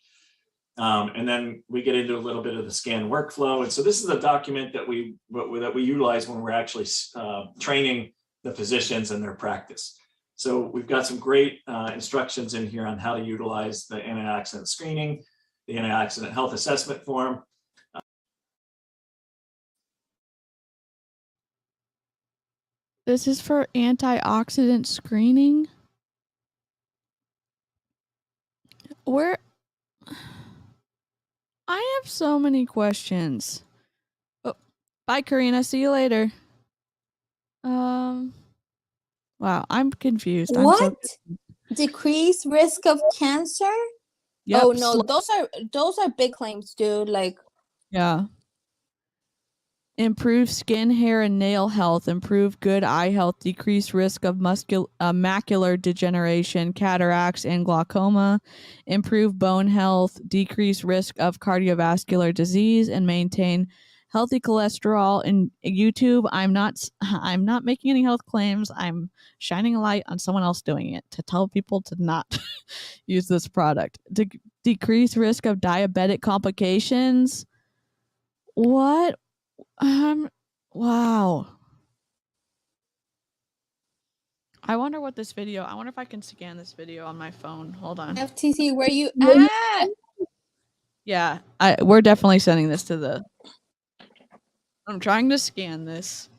And then we get into a little bit of the scan workflow. And so this is a document that we utilize when we're actually training the physicians in their practice. So we've got some great instructions in here on how to utilize the anti-accident screening, the anti-accident health assessment form. this is for antioxidant screening. Where I have so many questions. Oh, bye, Karina. See you later. Wow, I'm confused. What? Decrease risk of cancer? Yep, Oh no, those are big claims, dude. Like, yeah. Improve skin, hair, and nail health. Improve good eye health. Decrease risk of macular degeneration, cataracts, and glaucoma. Improve bone health. Decrease risk of cardiovascular disease, and maintain healthy cholesterol. In YouTube, I'm not making any health claims. I'm shining a light on someone else doing it to tell people to not use this product. Decrease risk of diabetic complications. What? Wow. I wonder what this video, I wonder if I can scan this video on my phone. Hold on. FTC, where you at? Yeah, we're definitely sending this to the, I'm trying to scan this.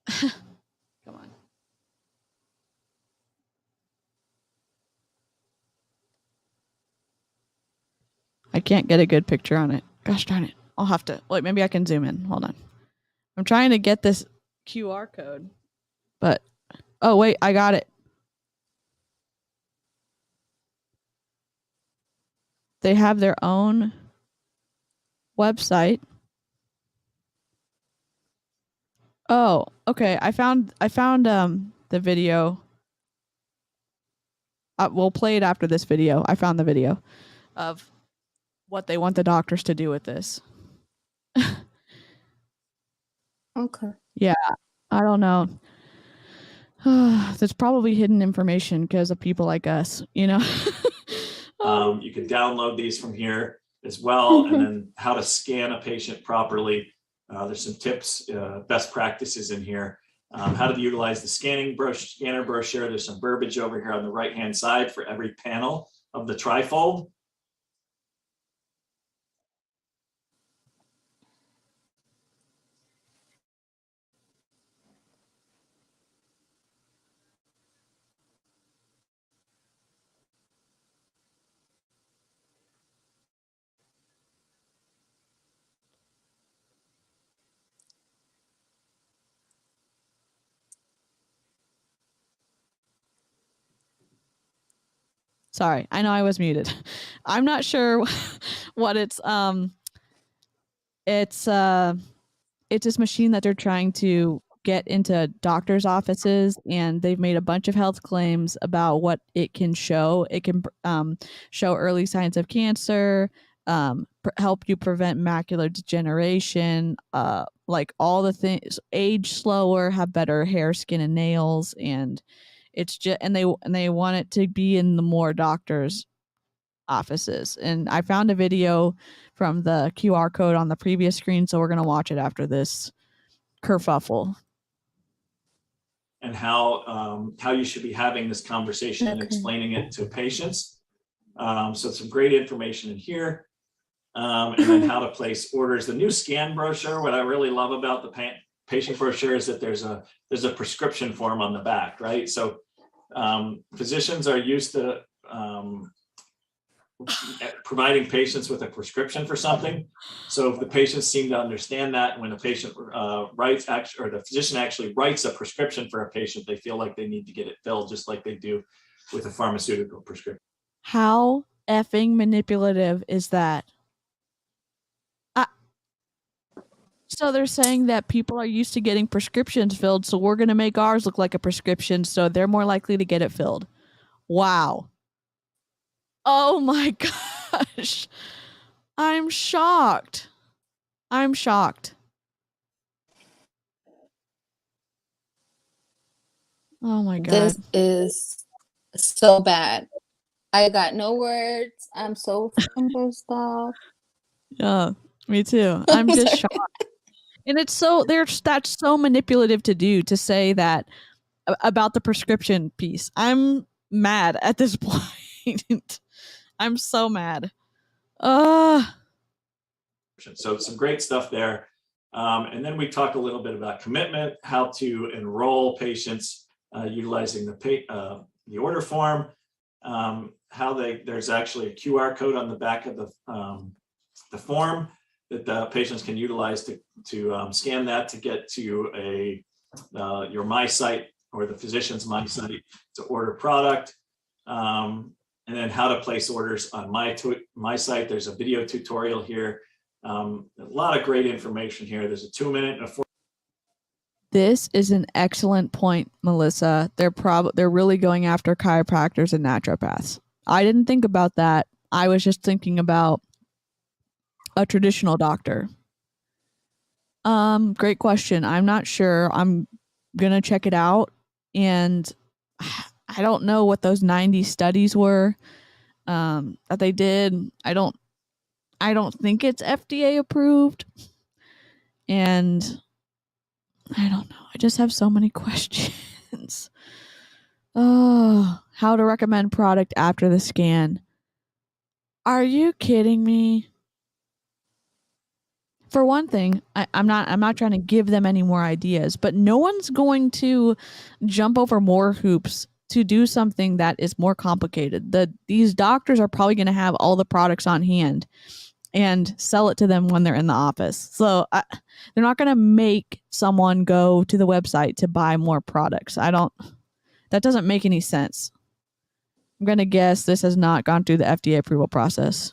Come on. I can't get a good picture on it. Gosh darn it. I'll have to, wait, maybe I can zoom in. Hold on. I'm trying to get this QR code, but, oh wait, I got it. They have their own website. Oh, okay. I found the video. We'll play it after this video. I found the video of what they want the doctors to do with this. Okay. Yeah, I don't know. There's probably hidden information because of people like us, you know. You can download these from here as well, and then how to scan a patient properly. There's some tips, best practices in here. How to utilize the scanner brochure. There's some verbiage over here on the right-hand side for every panel of the trifold. Sorry, I know I was muted. I'm not sure what it's this machine that they're trying to get into doctors' offices, and they've made a bunch of health claims about what it can show. It can show early signs of cancer, help you prevent macular degeneration, like all the things, age slower, have better hair, skin, and nails, and it's just and they want it to be in the more doctors' offices. And I found a video from the QR code on the previous screen, so we're gonna watch it after this kerfuffle. And how you should be having this conversation and Okay. explaining it to patients. So some great information in here. And then how to place orders. The NuSkin brochure, what I really love about the patient brochure is that there's a prescription form on the back, right? So physicians are used to providing patients with a prescription for something. So if the patients seem to understand that, when a patient writes, or the physician actually writes a prescription for a patient, they feel like they need to get it filled, just like they do with a pharmaceutical prescription. How effing manipulative is that? So they're saying that people are used to getting prescriptions filled, so we're going to make ours look like a prescription, so they're more likely to get it filled. Wow. Oh my gosh. I'm shocked. I'm shocked. Oh my God. This is so bad. I got no words. I'm so fucking pissed off. Yeah, me too. I'm just shocked. And it's so that's so manipulative to do, to say that about the prescription piece. I'm mad at this point. I'm so mad. So some great stuff there. And then we talk a little bit about commitment, how to enroll patients utilizing the order form, how there's actually a QR code on the back of the form that the patients can utilize to scan that to get to your My Site or the physician's My Site to order product. And then how to place orders on my site. There's a video tutorial here. A lot of great information here. There's a 2-minute and a 4. This is an excellent point, Melissa. They're really going after chiropractors and naturopaths. I didn't think about that. I was just thinking about a traditional doctor. Great question. I'm not sure. I'm gonna check it out, and I don't know what those 90 studies were that they did. I don't think it's FDA approved, and I don't know. I just have so many questions. Oh, how to recommend product after the scan. Are you kidding me? For one thing, I'm not trying to give them any more ideas, but no one's going to jump over more hoops to do something that is more complicated. These doctors are probably going to have all the products on hand and sell it to them when they're in the office. So they're not going to make someone go to the website to buy more products. That doesn't make any sense. I'm going to guess this has not gone through the FDA approval process.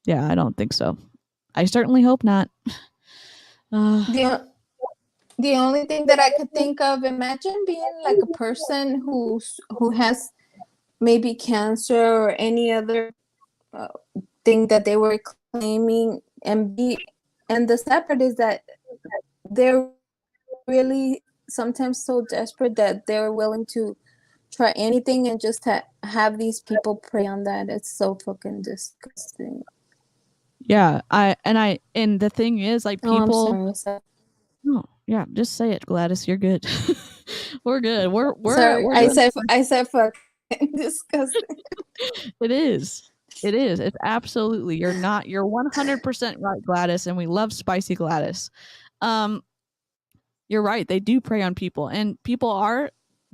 Yeah, I don't think so. I certainly hope not. The only thing that I could think of, imagine being like a person who has maybe cancer or any other thing that they were claiming, and the sad part is that they're really sometimes so desperate that they're willing to try anything and just have these people prey on that. It's so fucking disgusting. Yeah, and the thing is, like, people. Oh, I'm sorry. Oh, yeah, just say it, Gladys. You're good. We're good. We're Sorry, we're I doing said fucking disgusting. It is. It's absolutely. You're 100% right, Gladys, and we love spicy Gladys. You're right. They do prey on people, and people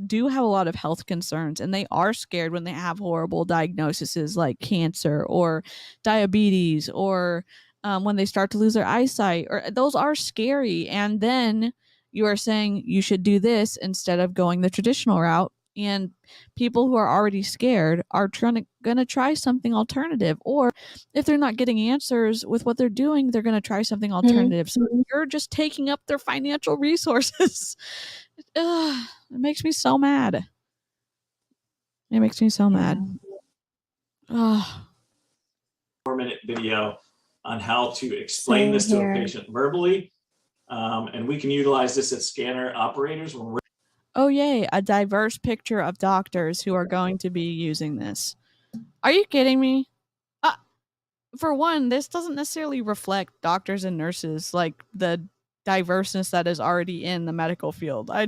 do have a lot of health concerns, and they are scared when they have horrible diagnoses like cancer or diabetes, or when they start to lose their eyesight, or those are scary. And then you are saying you should do this instead of going the traditional route, And people who are already scared are gonna try something alternative, or if they're not getting answers with what they're doing, they're gonna try something alternative. So you're just taking up their financial resources. It makes me so mad. It makes me so mad. 4-minute video on how to explain this to a patient verbally. And we can utilize this as scanner operators when we're. Oh, yay. A diverse picture of doctors who are going to be using this. Are you kidding me? For one, this doesn't necessarily reflect doctors and nurses, like the diverseness that is already in the medical field. I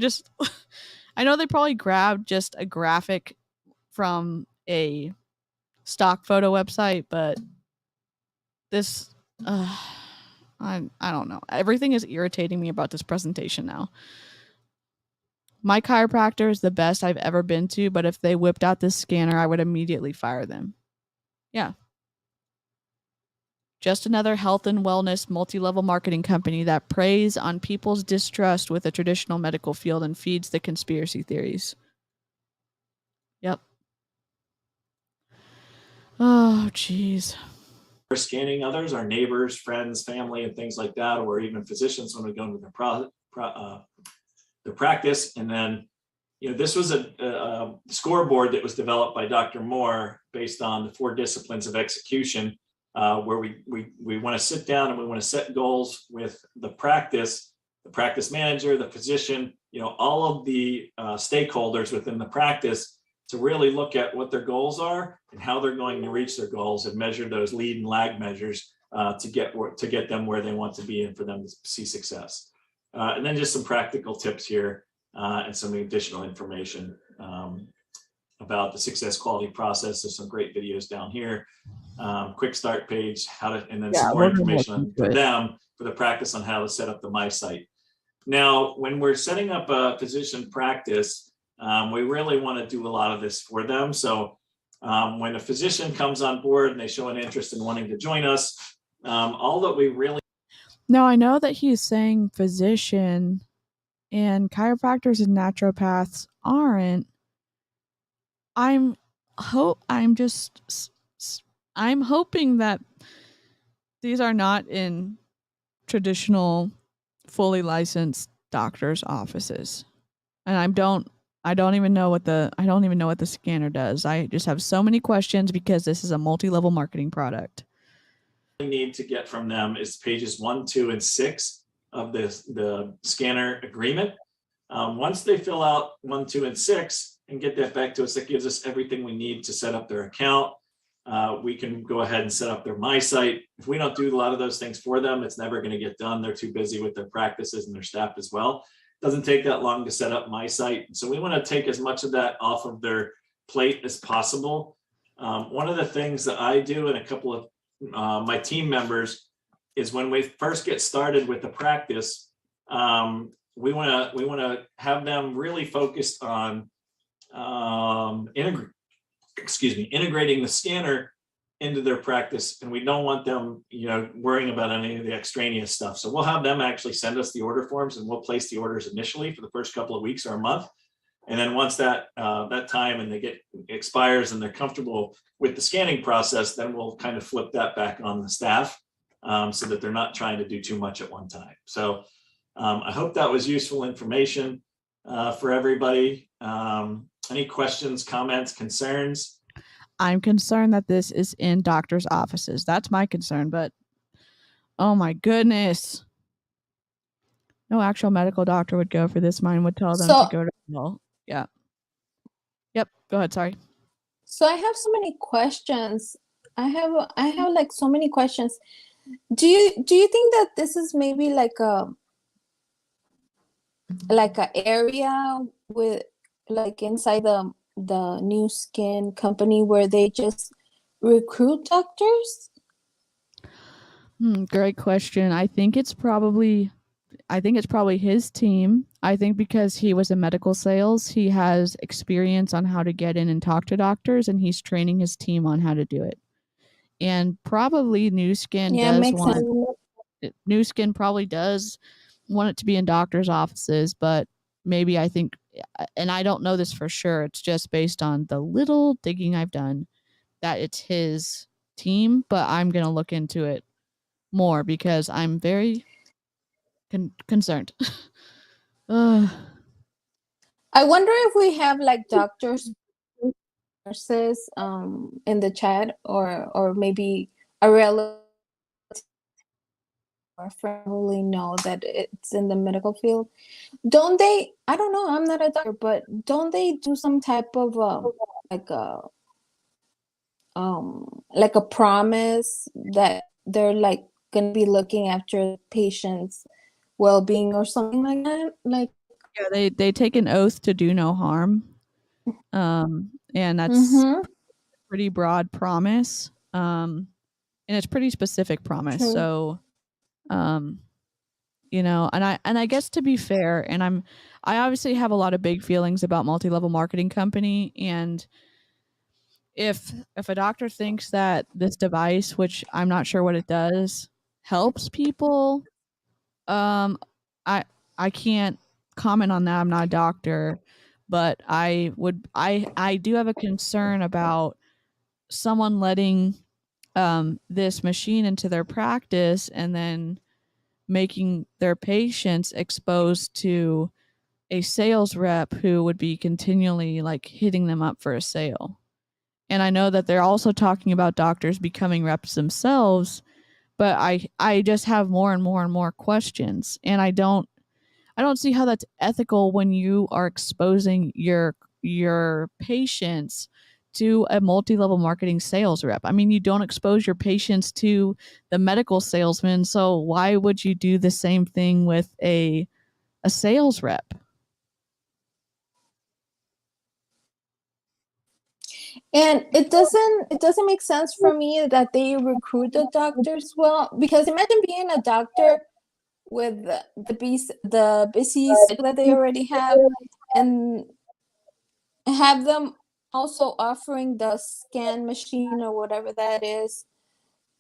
know they probably grabbed just a graphic from a stock photo website, but this, I don't know. Everything is irritating me about this presentation now. My chiropractor is the best I've ever been to, but if they whipped out this scanner, I would immediately fire them. Yeah. Just another health and wellness multi-level marketing company that preys on people's distrust with the traditional medical field and feeds the conspiracy theories. Yep. Oh, jeez. We're scanning others, our neighbors, friends, family, and things like that, or even physicians when we go into their practice. And then, this was a scoreboard that was developed by Dr. Moore based on the 4 disciplines of execution, where we want to sit down and we want to set goals with the practice manager, the physician, all of the stakeholders within the practice, to really look at what their goals are and how they're going to reach their goals, and measure those lead and lag measures to get them where they want to be and for them to see success. And then just some practical tips here and some additional information about the success quality process. There's some great videos down here. Quick start page, and then some more information for them for the practice on how to set up the My Site. Now, when we're setting up a physician practice, we really want to do a lot of this for them. So when a physician comes on board and they show an interest in wanting to join us, all that we really. Now, I know that he's saying physician, and chiropractors and naturopaths aren't. I'm hoping that these are not in traditional, fully licensed doctors' offices. And I don't even know what the scanner does. I just have so many questions because this is a multi-level marketing product. Need to get from them is pages 1, 2, and 6 of the scanner agreement. Once they fill out 1, 2, and 6 and get that back to us, that gives us everything we need to set up their account. We can go ahead and set up their My Site. If we don't do a lot of those things for them, it's never going to get done. They're too busy with their practices and their staff as well. It doesn't take that long to set up My Site. So we want to take as much of that off of their plate as possible. One of the things that I do, and a couple of my team members, is when we first get started with the practice, we want to have them really focused on integrating the scanner into their practice, and we don't want them worrying about any of the extraneous stuff. So we'll have them actually send us the order forms, and we'll place the orders initially for the first couple of weeks or a month. And then once that time and they expires and they're comfortable with the scanning process, then we'll kind of flip that back on the staff so that they're not trying to do too much at one time. So I hope that was useful information for everybody. Any questions, comments, concerns? I'm concerned that this is in doctors' offices. That's my concern, but oh my goodness. No actual medical doctor would go for this. Mine would tell them to go to hell. Yeah. Yep. Go ahead. Sorry. So I have so many questions. I have like so many questions. Do you think that this is maybe like a area with like inside the NuSkin company where they just recruit doctors? Great question. I think it's probably his team. I think because he was in medical sales, he has experience on how to get in and talk to doctors, and he's training his team on how to do it. And probably NuSkin NuSkin probably does want it to be in doctors' offices, but maybe I think and I don't know this for sure, it's just based on the little digging I've done, that it's his team, but I'm going to look into it more because I'm very concerned. Ugh. I wonder if we have like doctors, nurses in the chat, or maybe a relative or friend who know that it's in the medical field. Don't they, I don't know, I'm not a doctor, but don't they do some type of like a promise that they're like gonna be looking after patients' well-being or something like that? Like, yeah, they take an oath to do no harm. And that's mm-hmm. pretty broad promise. And it's pretty specific promise. True. So, you know, and I guess to be fair, and I obviously have a lot of big feelings about multi-level marketing company. And if a doctor thinks that this device, which I'm not sure what it does, helps people, I can't comment on that. I'm not a doctor, but I do have a concern about someone letting this machine into their practice and then making their patients exposed to a sales rep who would be continually like hitting them up for a sale. And I know that they're also talking about doctors becoming reps themselves, but I just have more and more and more questions, and I don't see how that's ethical when you are exposing your patients to a multi-level marketing sales rep. I mean, you don't expose your patients to the medical salesman, so why would you do the same thing with a sales rep? And it doesn't make sense for me that they recruit the doctors well, because imagine being a doctor with the busy schedule that they already have, and have them also offering the scan machine or whatever that is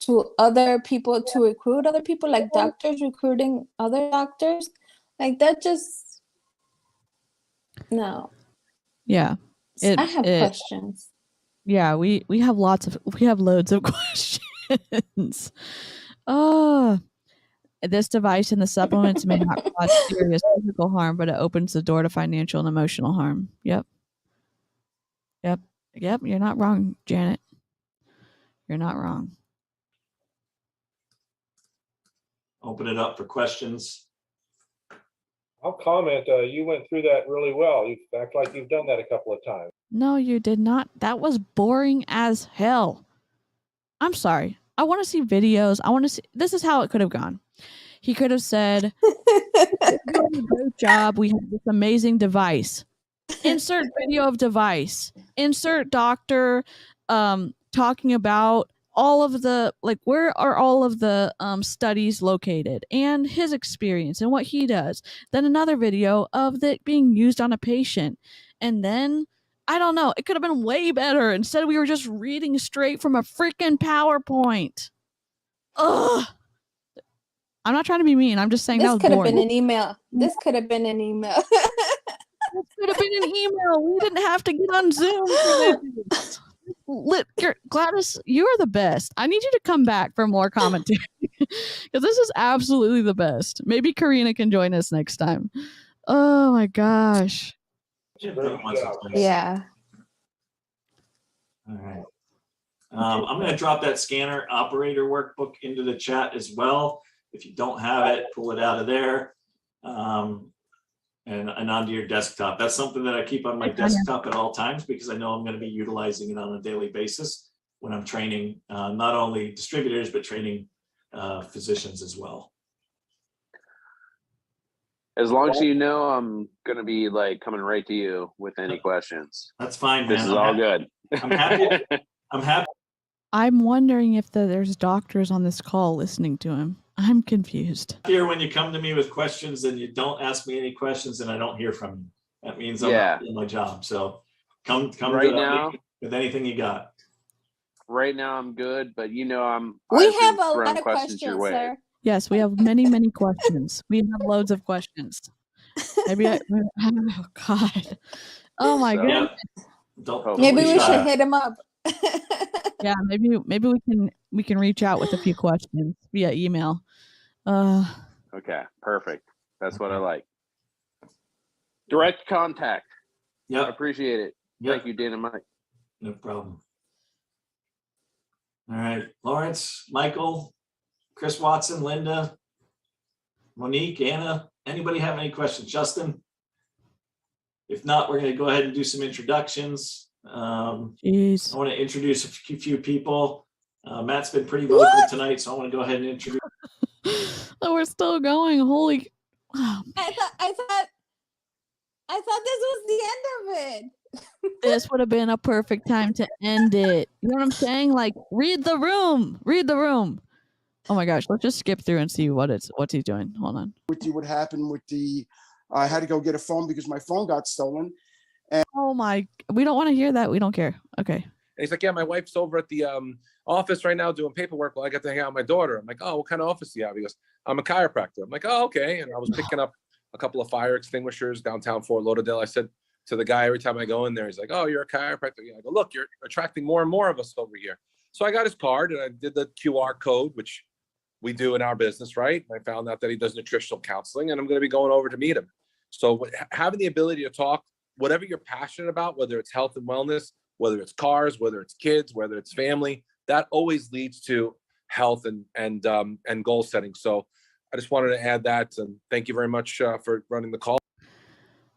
to other people, to recruit other people, like doctors recruiting other doctors. Like, that just, no. Yeah. I have questions. Yeah, we have loads of questions. Oh, this device and the supplements may not cause serious physical harm, but it opens the door to financial and emotional harm. Yep. You're not wrong, Janet. You're not wrong. Open it up for questions. I'll comment. You went through that really well. You act like you've done that a couple of times. No, you did not. That was boring as hell. I'm sorry. I want to see videos. I want to see. This is how it could have gone. He could have said, "Great job. We have this amazing device. Insert video of device. Insert doctor talking about all of the, like, where are all of the studies located and his experience and what he does. Then another video of it being used on a patient. And then, I don't know, it could have been way better. Instead, we were just reading straight from a freaking PowerPoint. Ugh. I'm not trying to be mean. I'm just saying This that was could have boring. been an email. This could have been an email. This could have been an email. We didn't have to get on Zoom for this. Gladys, you are the best. I need you to come back for more commentary because this is absolutely the best. Maybe Karina can join us next time. Oh my gosh. Yeah. All right. I'm going to drop that scanner operator workbook into the chat as well. If you don't have it, pull it out of there and onto your desktop. That's something that I keep on my desktop at all times because I know I'm going to be utilizing it on a daily basis when I'm training not only distributors, but training physicians as well. As long as you know, I'm going to be like coming right to you with any questions. That's fine, man. This is all good. I'm happy. I'm happy. I'm wondering if there's doctors on this call listening to him. I'm confused. Here, when you come to me with questions and you don't ask me any questions and I don't hear from you, that means I'm not doing my job. So come right now with anything you got. Right now, I'm good, but you know, we have a lot of questions, sir. Yes, we have many questions. We have loads of questions. Maybe oh God. Oh my So- goodness. Yeah. Don't Maybe be we shy. should hit him up. Yeah, maybe we can reach out with a few questions via email. Okay, perfect. That's what I like. Direct contact. I Yep. appreciate it. Yep. Thank you, Dan and Mike. No problem. All right, Lawrence, Michael, Chris Watson, Linda, Monique, Anna, anybody have any questions? Justin? If not, we're going to go ahead and do some introductions. I Jeez. want to introduce a few people. Matt's been pretty vocal tonight, so I want to go ahead and introduce. Oh, we're still going. Holy. Oh, I thought this was the end of it. this would have been a perfect time to end it. You know what I'm saying? Like, read the room. Read the room. Oh my gosh, let's just skip through and see what's he's doing. Hold on. With what happened with the, I had to go get a phone because my phone got stolen. Oh my, we don't want to hear that. We don't care. Okay. And he's like, yeah, my wife's over at the office right now doing paperwork while I got to hang out with my daughter. I'm like, oh, what kind of office do you have? He goes, I'm a chiropractor. I'm like, oh, okay. And I was picking up a couple of fire extinguishers downtown Fort Lauderdale. I said to the guy every time I go in there, he's like, oh, you're a chiropractor. I go, look, you're attracting more and more of us over here. So I got his card and I did the QR code, which we do in our business, right? And I found out that he does nutritional counseling and I'm going to be going over to meet him. So having the ability to talk, whatever you're passionate about, whether it's health and wellness, whether it's cars, whether it's kids, whether it's family, that always leads to health and goal setting. So I just wanted to add that, and thank you very much for running the call.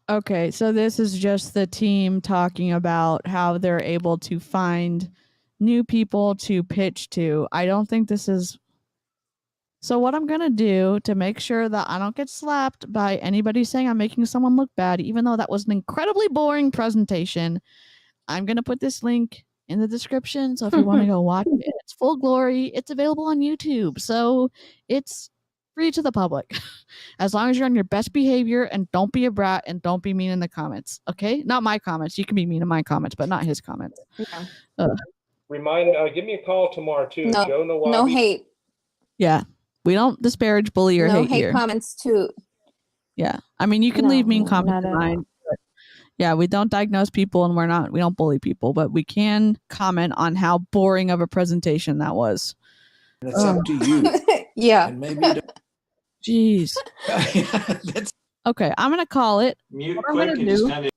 Okay, so this is just the team talking about how they're able to find new people to pitch to. I don't think this is. So what I'm going to do to make sure that I don't get slapped by anybody saying I'm making someone look bad, even though that was an incredibly boring presentation, I'm going to put this link in the description. So if you want to go watch it, it's full glory. It's available on YouTube. So it's free to the public. As long as you're on your best behavior and don't be a brat and don't be mean in the comments. Okay? Not my comments. You can be mean in my comments, but not his comments. Yeah. Give me a call tomorrow too. No, Joe Nawabi. no hate. Yeah. We don't disparage, bully, or No hate hate here. comments too. Yeah. I mean, you can leave mean No, comments not in at all. mine. But yeah, we don't diagnose people and we don't bully people, but we can comment on how boring of a presentation that was. It's up to you. Yeah. And maybe Jeez. that's Okay, I'm going to call it. Mute What I'm quick gonna and just do- kind of.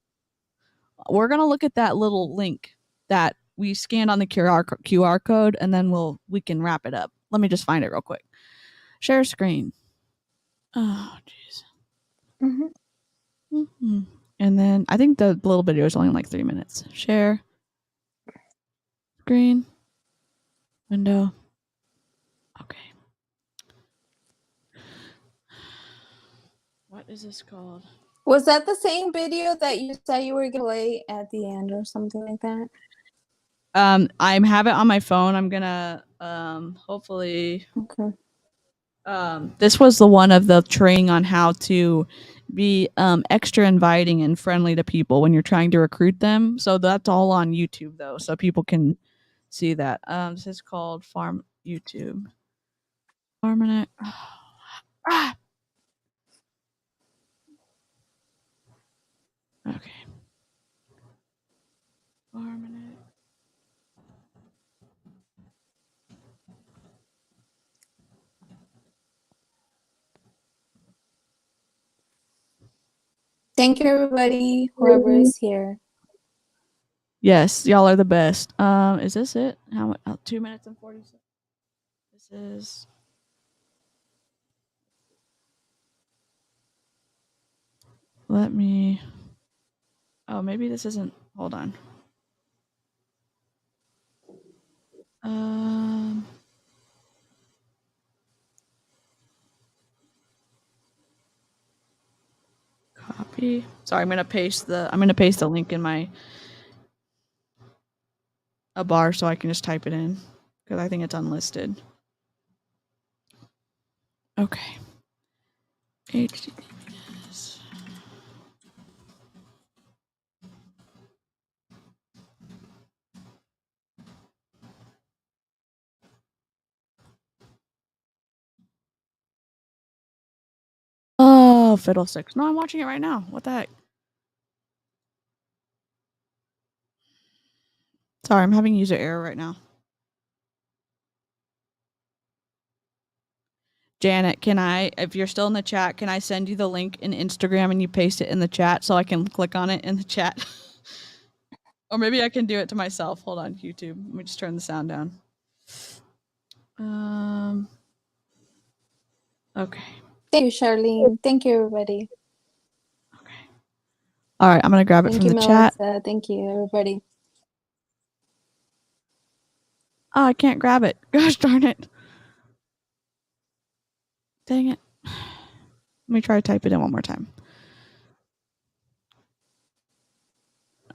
We're going to look at that little link that we scanned on the QR code, and then we can wrap it up. Let me just find it real quick. Share screen. Oh, jeez. Mm-hmm. And then I think the little video is only like 3 minutes. Share screen window. Okay. What is this called? Was that the same video that you said you were gonna play at the end or something like that? I have it on my phone. I'm gonna hopefully. Okay. This was the one of the training on how to be extra inviting and friendly to people when you're trying to recruit them. So that's all on YouTube though, so people can see that. This is called Farm YouTube. Farminac. Ah! Okay. Farminac. Thank you, everybody, whoever is here. Yes, y'all are the best. Is this it? How much? 2 minutes and 40 seconds. This is. Let me. Oh, maybe this isn't. Hold on. Copy. Sorry, I'm gonna paste the link in a bar so I can just type it in because I think it's unlisted. Okay. HTTPS. Oh. Oh, fiddlesticks. No, I'm watching it right now. What the heck? Sorry, I'm having user error right now. Janet, can I, if you're still in the chat, can I send you the link in Instagram and you paste it in the chat so I can click on it in the chat? Or maybe I can do it to myself. Hold on, YouTube. Let me just turn the sound down. Okay. Thank you, Charlene. Thank you, everybody. Okay. All right, I'm going to grab it Thank from you, the chat. Melissa. Thank you, everybody. Oh, I can't grab it. Gosh darn it. Dang it. Let me try to type it in one more time.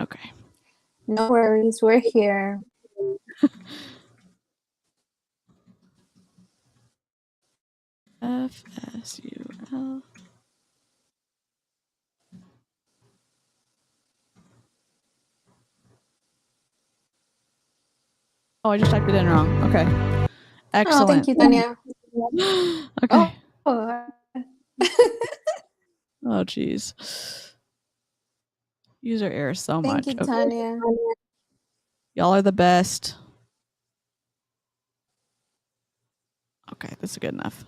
Okay. No worries. We're here. FSUL. Oh, I just typed it in wrong. Okay. Excellent. Oh, thank you, Tanya. Okay. Oh. Oh, geez. User error so much. Thank you, Okay. Tanya. Y'all are the best. Okay, this is good enough.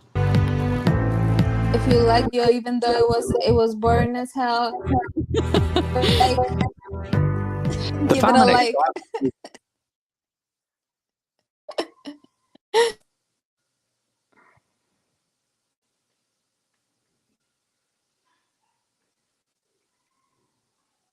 If you like yo, even though it was boring as hell, like, give it a like.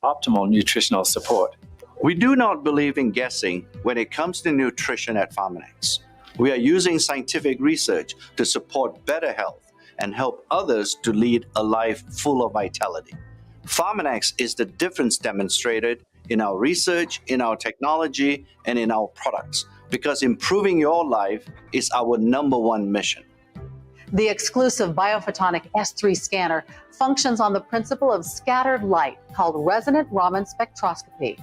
Optimal nutritional support. We do not believe in guessing when it comes to nutrition at Pharmanex. We are using scientific research to support better health and help others to lead a life full of vitality. Pharmanex is the difference demonstrated in our research, in our technology, and in our products, because improving your life is our #1 mission. The exclusive biophotonic S3 scanner functions on the principle of scattered light called resonant Raman spectroscopy.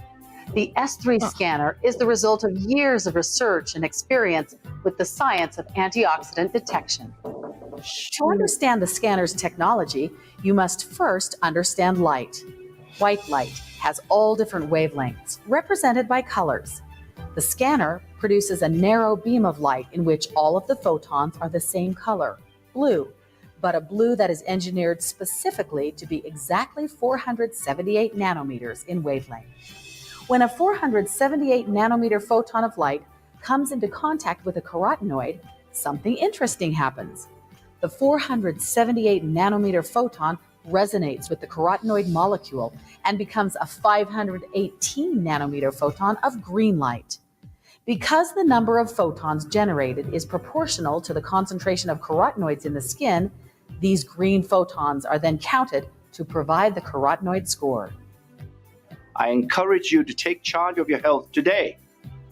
The S3 scanner is the result of years of research and experience with the science of antioxidant detection. To understand the scanner's technology, you must first understand light. White light has all different wavelengths, represented by colors. The scanner produces a narrow beam of light in which all of the photons are the same color, blue, but a blue that is engineered specifically to be exactly 478 nanometers in wavelength. When a 478 nanometer photon of light comes into contact with a carotenoid, something interesting happens. The 478 nanometer photon resonates with the carotenoid molecule and becomes a 518 nanometer photon of green light. Because the number of photons generated is proportional to the concentration of carotenoids in the skin, these green photons are then counted to provide the carotenoid score. I encourage you to take charge of your health today.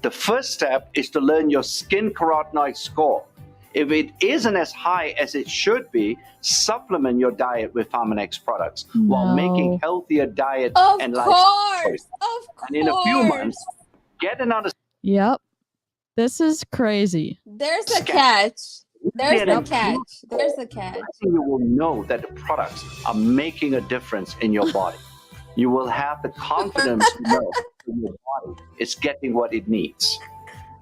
The first step is to learn your skin carotenoid score. If it isn't as high as it should be, supplement your diet with Pharmanex products while making healthier diet and lifestyle choices. And in a few months, get another. Yep. This is crazy. There's a catch. There's a catch. There's a catch. You will know that the products are making a difference in your body. You will have the confidence to know that your body is getting what it needs.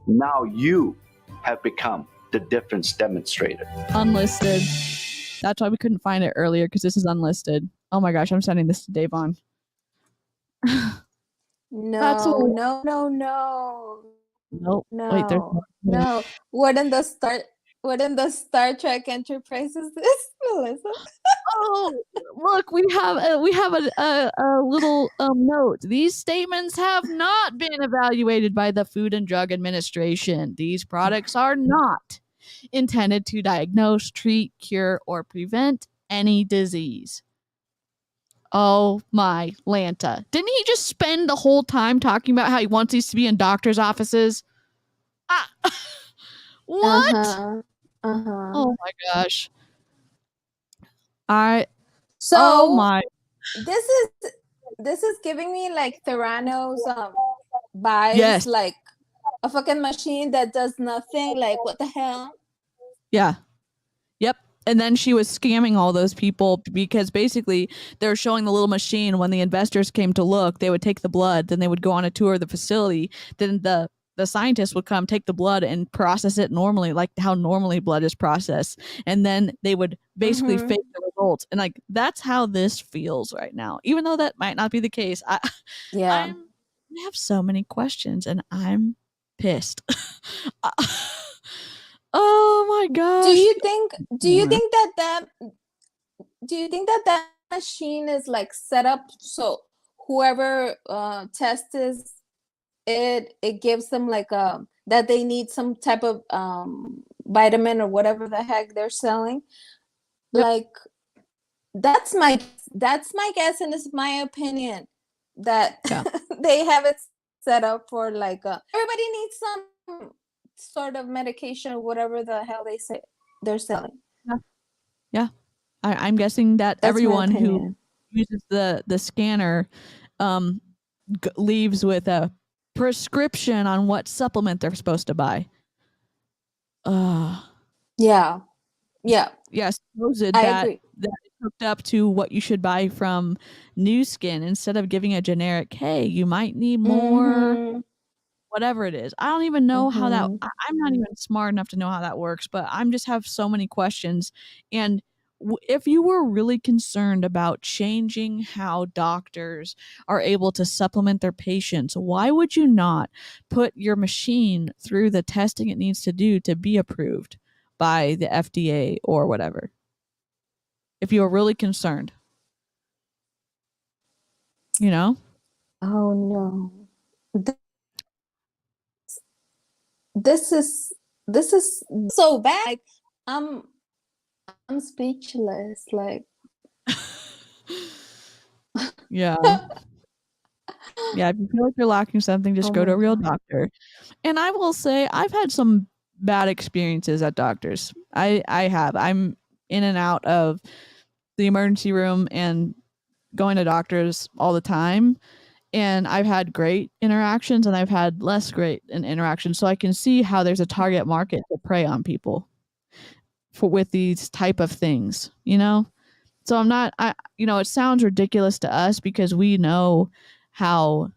Now you have become the difference demonstrator. Unlisted. That's why we couldn't find it earlier, because this is unlisted. Oh my gosh, I'm sending this to Davon. No. Nope. No. Wait, there's No. What in the Star Trek Enterprise is this, Melissa? Oh, look, we have a little note. These statements have not been evaluated by the Food and Drug Administration. These products are not intended to diagnose, treat, cure, or prevent any disease. Oh my Lanta. Didn't he just spend the whole time talking about how he wants these to be in doctors' offices? What? Oh my gosh. Oh my. This is giving me like Theranos vibes, Yes. like a fucking machine that does nothing. Like, what the hell? Yeah. Yep. And then she was scamming all those people because basically they were showing the little machine. When the investors came to look, they would take the blood, then they would go on a tour of the facility. Then the scientists would come take the blood and process it normally, like how normally blood is processed. And then they would basically fake the results. And like, that's how this feels right now, even though that might not be the case. I have so many questions and I'm pissed. Oh my gosh. Do you think that machine is like set up so whoever tests it gives them like that they need some type of vitamin or whatever the heck they're selling? Yep. Like that's my guess, and it's my opinion that they have it set up for like everybody needs some sort of medication or whatever the hell they say they're selling. Yeah. I'm guessing that That's everyone who uses the scanner leaves with a prescription on what supplement they're supposed to buy. Yeah. Yes, supposed I that agree. that is hooked up to what you should buy from NuSkin instead of giving a generic, hey, you might need more, whatever it is. I don't even know how that, I'm not even smart enough to know how that works, but I'm just have so many questions. And if you were really concerned about changing how doctors are able to supplement their patients, why would you not put your machine through the testing it needs to do to be approved by the FDA or whatever? If you are really concerned, you know? Oh no. This is so bad. Like, I'm speechless. Like, yeah. Yeah, if you feel like you're lacking something, just go to a real doctor. And I will say, I've had some bad experiences at doctors. I have. I'm in and out of the emergency room and going to doctors all the time. And I've had great interactions and I've had less great interactions. So I can see how there's a target market to prey on people with these type of things, you know? So I'm not, it sounds ridiculous to us because we know how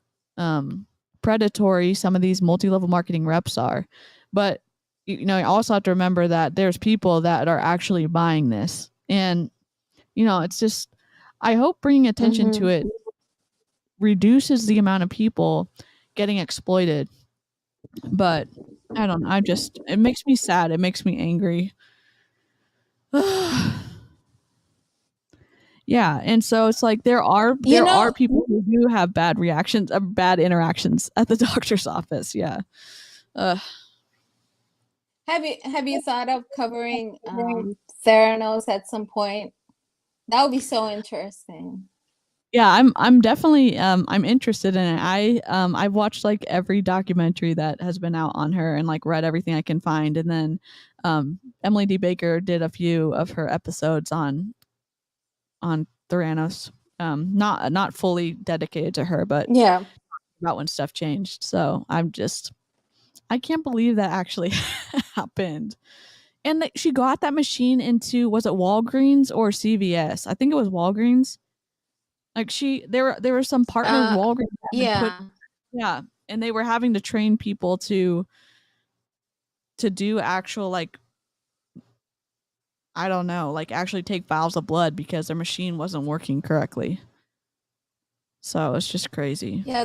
predatory some of these multi-level marketing reps are. But, you also have to remember that there's people that are actually buying this. And, it's just, I hope bringing attention to it reduces the amount of people getting exploited. But I don't know. It makes me sad. It makes me angry. Yeah, and so it's like there are people who do have bad reactions, bad interactions at the doctor's office. Yeah. have you thought of covering Theranos at some point? That would be so interesting. Yeah, I'm definitely I'm interested in it. I've watched like every documentary that has been out on her and like read everything I can find, and then Emily D. Baker did a few of her episodes on Theranos. Not fully dedicated to her, but about when stuff changed. So I can't believe that actually happened. And she got that machine into, was it Walgreens or CVS? I think it was Walgreens. Like there were some partner Walgreens. And they were having to train people to do actual like, I don't know, like actually take vials of blood because their machine wasn't working correctly. So it's just crazy. Yeah,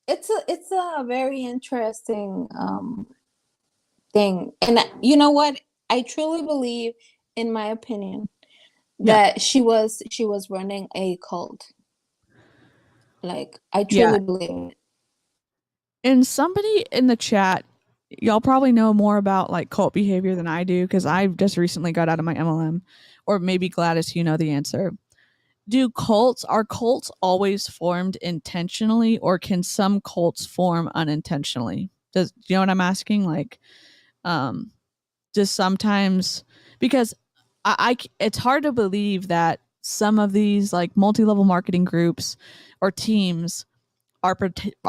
it's a very interesting thing. And you know what? I truly believe, in my opinion, that she was running a cult. Like, I truly believe it. And somebody in the chat, y'all probably know more about like cult behavior than I do because I just recently got out of my MLM. Or maybe Gladys, you know the answer. Are cults always formed intentionally, or can some cults form unintentionally? Do you know what I'm asking? Like, just sometimes, because it's hard to believe that some of these like multi-level marketing groups or teams are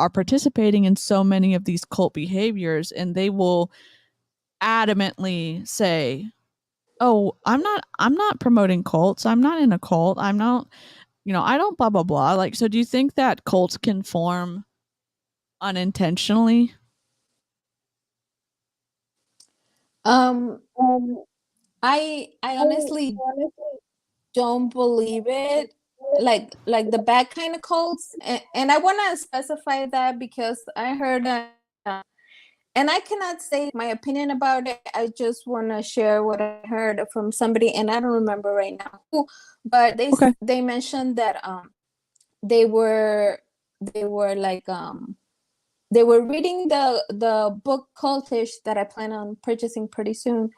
participating in so many of these cult behaviors, and they will adamantly say, oh, I'm not promoting cults. I'm not in a cult. I'm not, I don't blah blah blah. Like, so do you think that cults can form unintentionally? I honestly don't believe it. Like the bad kind of cults, and I want to specify that because I heard that, and I cannot say my opinion about it. I just want to share what I heard from somebody, and I don't remember right now who, but they mentioned that they were like they were reading the book Cultish that I plan on purchasing pretty soon.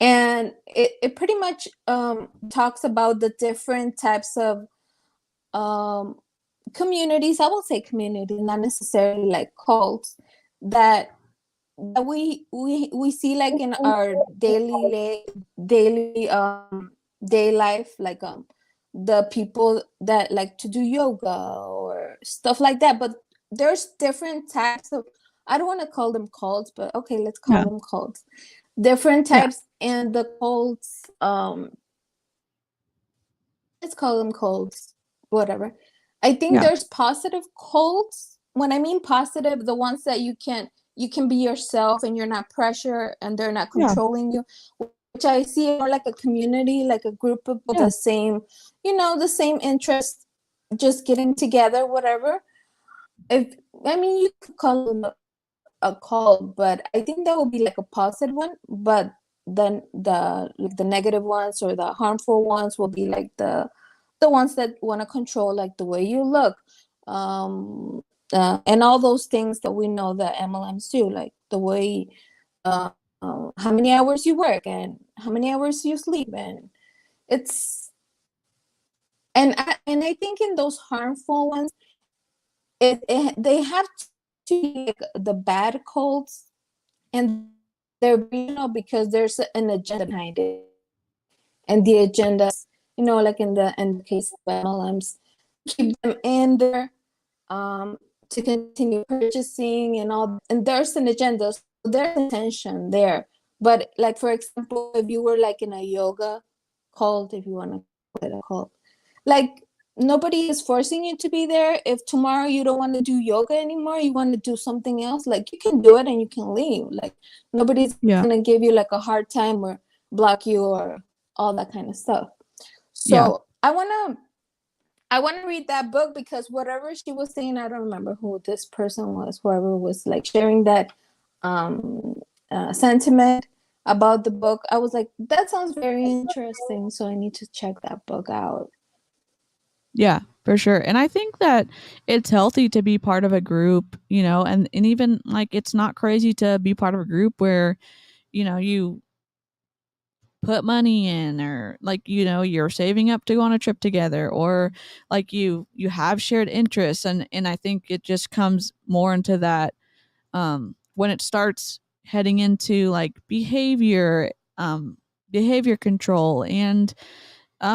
And it pretty much talks about the different types of communities. I will say community, not necessarily like cults, that we see like in our daily day life, like the people that like to do yoga or stuff like that. But there's different types of, I don't want to call them cults, but okay, let's call them cults. Different types, and the cults, let's call them cults, whatever. I think there's positive cults. When I mean positive, the ones that you can be yourself and you're not pressured and they're not controlling you, which I see more like a community, like a group of the same, the same interest, just getting together, whatever. You could call them a cult, but I think that would be like a positive one. But then the negative ones or the harmful ones will be like the ones that want to control like the way you look, and all those things that we know that MLMs do, like the way how many hours you work and how many hours you sleep, and it's and I think in those harmful ones, they have to be like the bad cults, and they're because there's an agenda behind it, and the agenda, like in the case of MLMs, keep them in there to continue purchasing and all, and there's an agenda, so there's intention there. But like, for example, if you were like in a yoga cult, if you want to call it a cult, like nobody is forcing you to be there. If tomorrow you don't want to do yoga anymore, you want to do something else, like you can do it and you can leave. Like nobody's gonna give you like a hard time or block you or all that kind of stuff. So I want to read that book, because whatever she was saying, I don't remember who this person was, whoever was like sharing that sentiment about the book. I was like, that sounds very interesting, so I need to check that book out. Yeah, for sure. And I think that it's healthy to be part of a group, and even like, it's not crazy to be part of a group where, you put money in, or like, you're saving up to go on a trip together, or like you have shared interests. And I think it just comes more into that when it starts heading into like behavior control and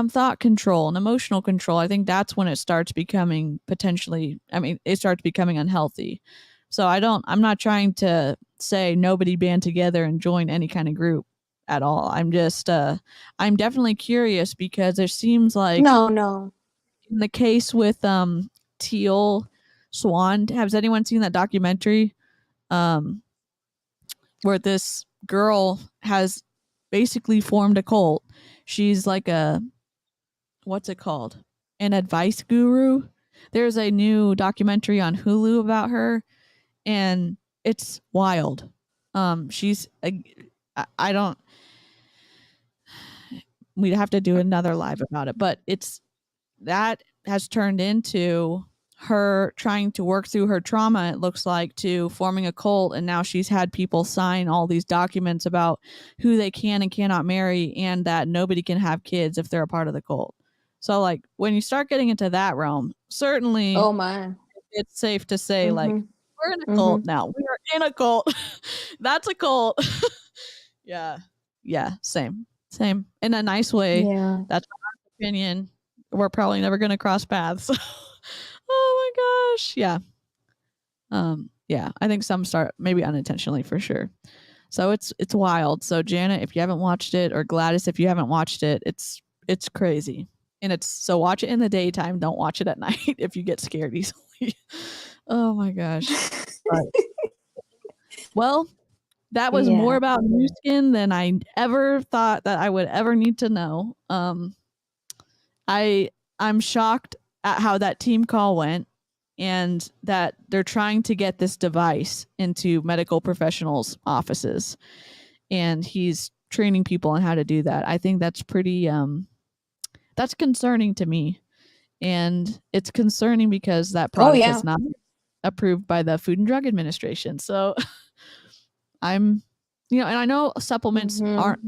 thought control and emotional control. I think that's when it starts becoming it starts becoming unhealthy. So I'm not trying to say nobody band together and join any kind of group at all. I'm just I'm definitely curious, because there seems like no in the case with Teal Swan, has anyone seen that documentary where this girl has basically formed a cult? She's like what's it called? An advice guru. There's a new documentary on Hulu about her, and it's wild. She's I don't. We'd have to do another live about it, but that has turned into her trying to work through her trauma, it looks like, to forming a cult. And now she's had people sign all these documents about who they can and cannot marry, and that nobody can have kids if they're a part of the cult. So like, when you start getting into that realm, certainly it's safe to say like, we're in a cult now. We are in a cult. That's a cult. Yeah. Same in a nice way. That's my opinion. We're probably never going to cross paths. Oh my gosh. Yeah. I think some start maybe unintentionally, for sure. So it's wild. So Janet, if you haven't watched it, or Gladys, if you haven't watched it, it's crazy. And so watch it in the daytime. Don't watch it at night if you get scared easily. Oh my gosh. But, well, that was more about NuSkin than I ever thought that I would ever need to know. I'm shocked at how that team call went, and that they're trying to get this device into medical professionals' offices, and he's training people on how to do that. I think that's pretty that's concerning to me, and it's concerning because that product is not approved by the Food and Drug Administration. So I'm, and I know supplements aren't.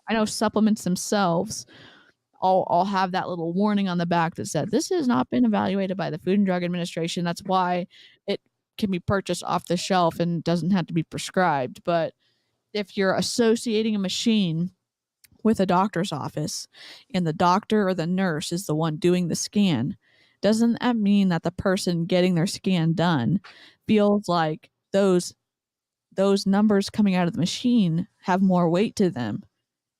I know supplements themselves all have that little warning on the back that said this has not been evaluated by the Food and Drug Administration. That's why it can be purchased off the shelf and doesn't have to be prescribed. But if you're associating a machine with a doctor's office and the doctor or the nurse is the one doing the scan, doesn't that mean that the person getting their scan done feels like those numbers coming out of the machine have more weight to them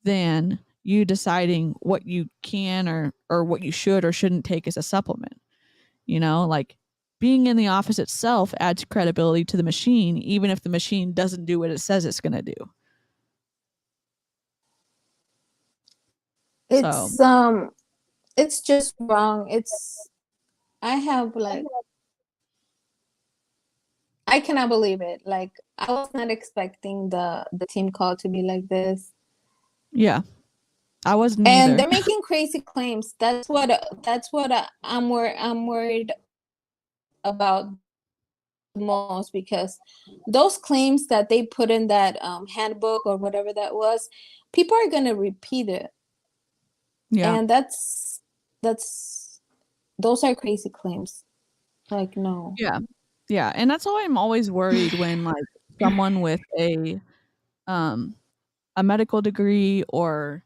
than you deciding what you can or what you should or shouldn't take as a supplement? Like being in the office itself adds credibility to the machine, even if the machine doesn't do what it says it's going to do. It's just wrong. I cannot believe it. Like, I was not expecting the team call to be like this. Yeah, I wasn't and either. They're making crazy claims. That's what I'm worried about most, because those claims that they put in that handbook or whatever that was, people are going to repeat it. Yeah. And those are crazy claims. Like, no. Yeah. Yeah. And that's why I'm always worried when like someone with a medical degree or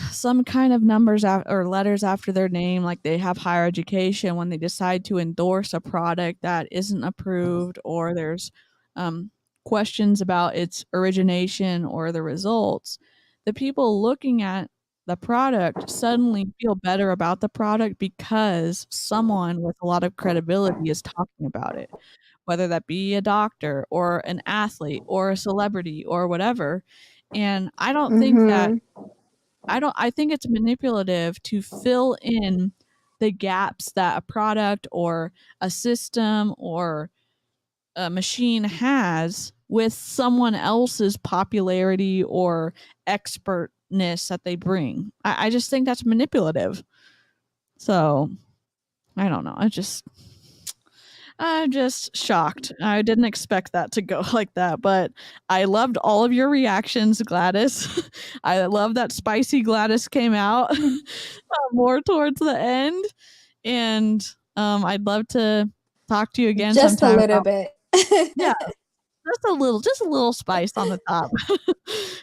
some kind of numbers or letters after their name, like they have higher education, when they decide to endorse a product that isn't approved, or there's questions about its origination or the results, the people looking at the product suddenly feel better about the product because someone with a lot of credibility is talking about it, whether that be a doctor or an athlete or a celebrity or whatever. And I don't think that I think it's manipulative to fill in the gaps that a product or a system or a machine has with someone else's popularity or expertness that they bring. I just think that's manipulative. So I don't know. I'm just shocked. I didn't expect that to go like that, but I loved all of your reactions, Gladys. I love that spicy Gladys came out more towards the end, and I'd love to talk to you again just sometime. A little bit. Yeah, just a little spice on the top.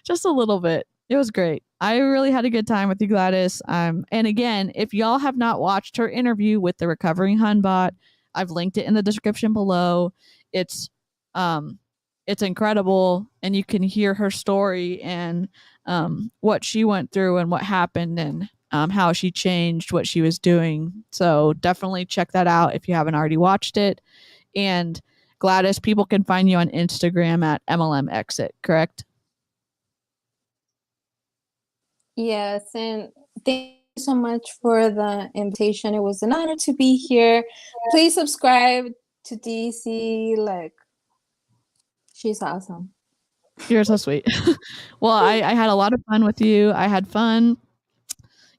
Just a little bit. It was great. I really had a good time with you, Gladys. And again, if y'all have not watched her interview with the Recovering Hunbot, I've linked it in the description below. It's incredible, and you can hear her story and what she went through and what happened, and how she changed what she was doing. So definitely check that out if you haven't already watched it. And Gladys, people can find you on Instagram at MLM Exit, correct? Yes, and thank you so much for the invitation. It was an honor to be here. Please subscribe to DC. Like, she's awesome. You're so sweet. Well, I had a lot of fun with you. I had fun,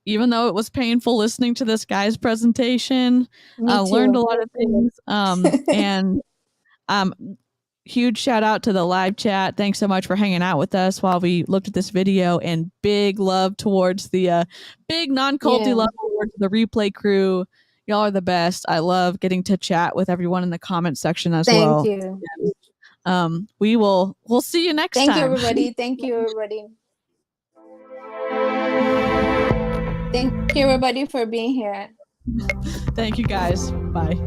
even though it was painful listening to this guy's presentation. Learned a lot of things. And huge shout out to the live chat. Thanks so much for hanging out with us while we looked at this video, and big love towards the big non-culty love towards the replay crew. Y'all are the best. I love getting to chat with everyone in the comment section as well. Thank you. And, we'll see you next time. Thank you, everybody. Thank you, everybody. Thank you, everybody, for being here. Thank you, guys. Bye.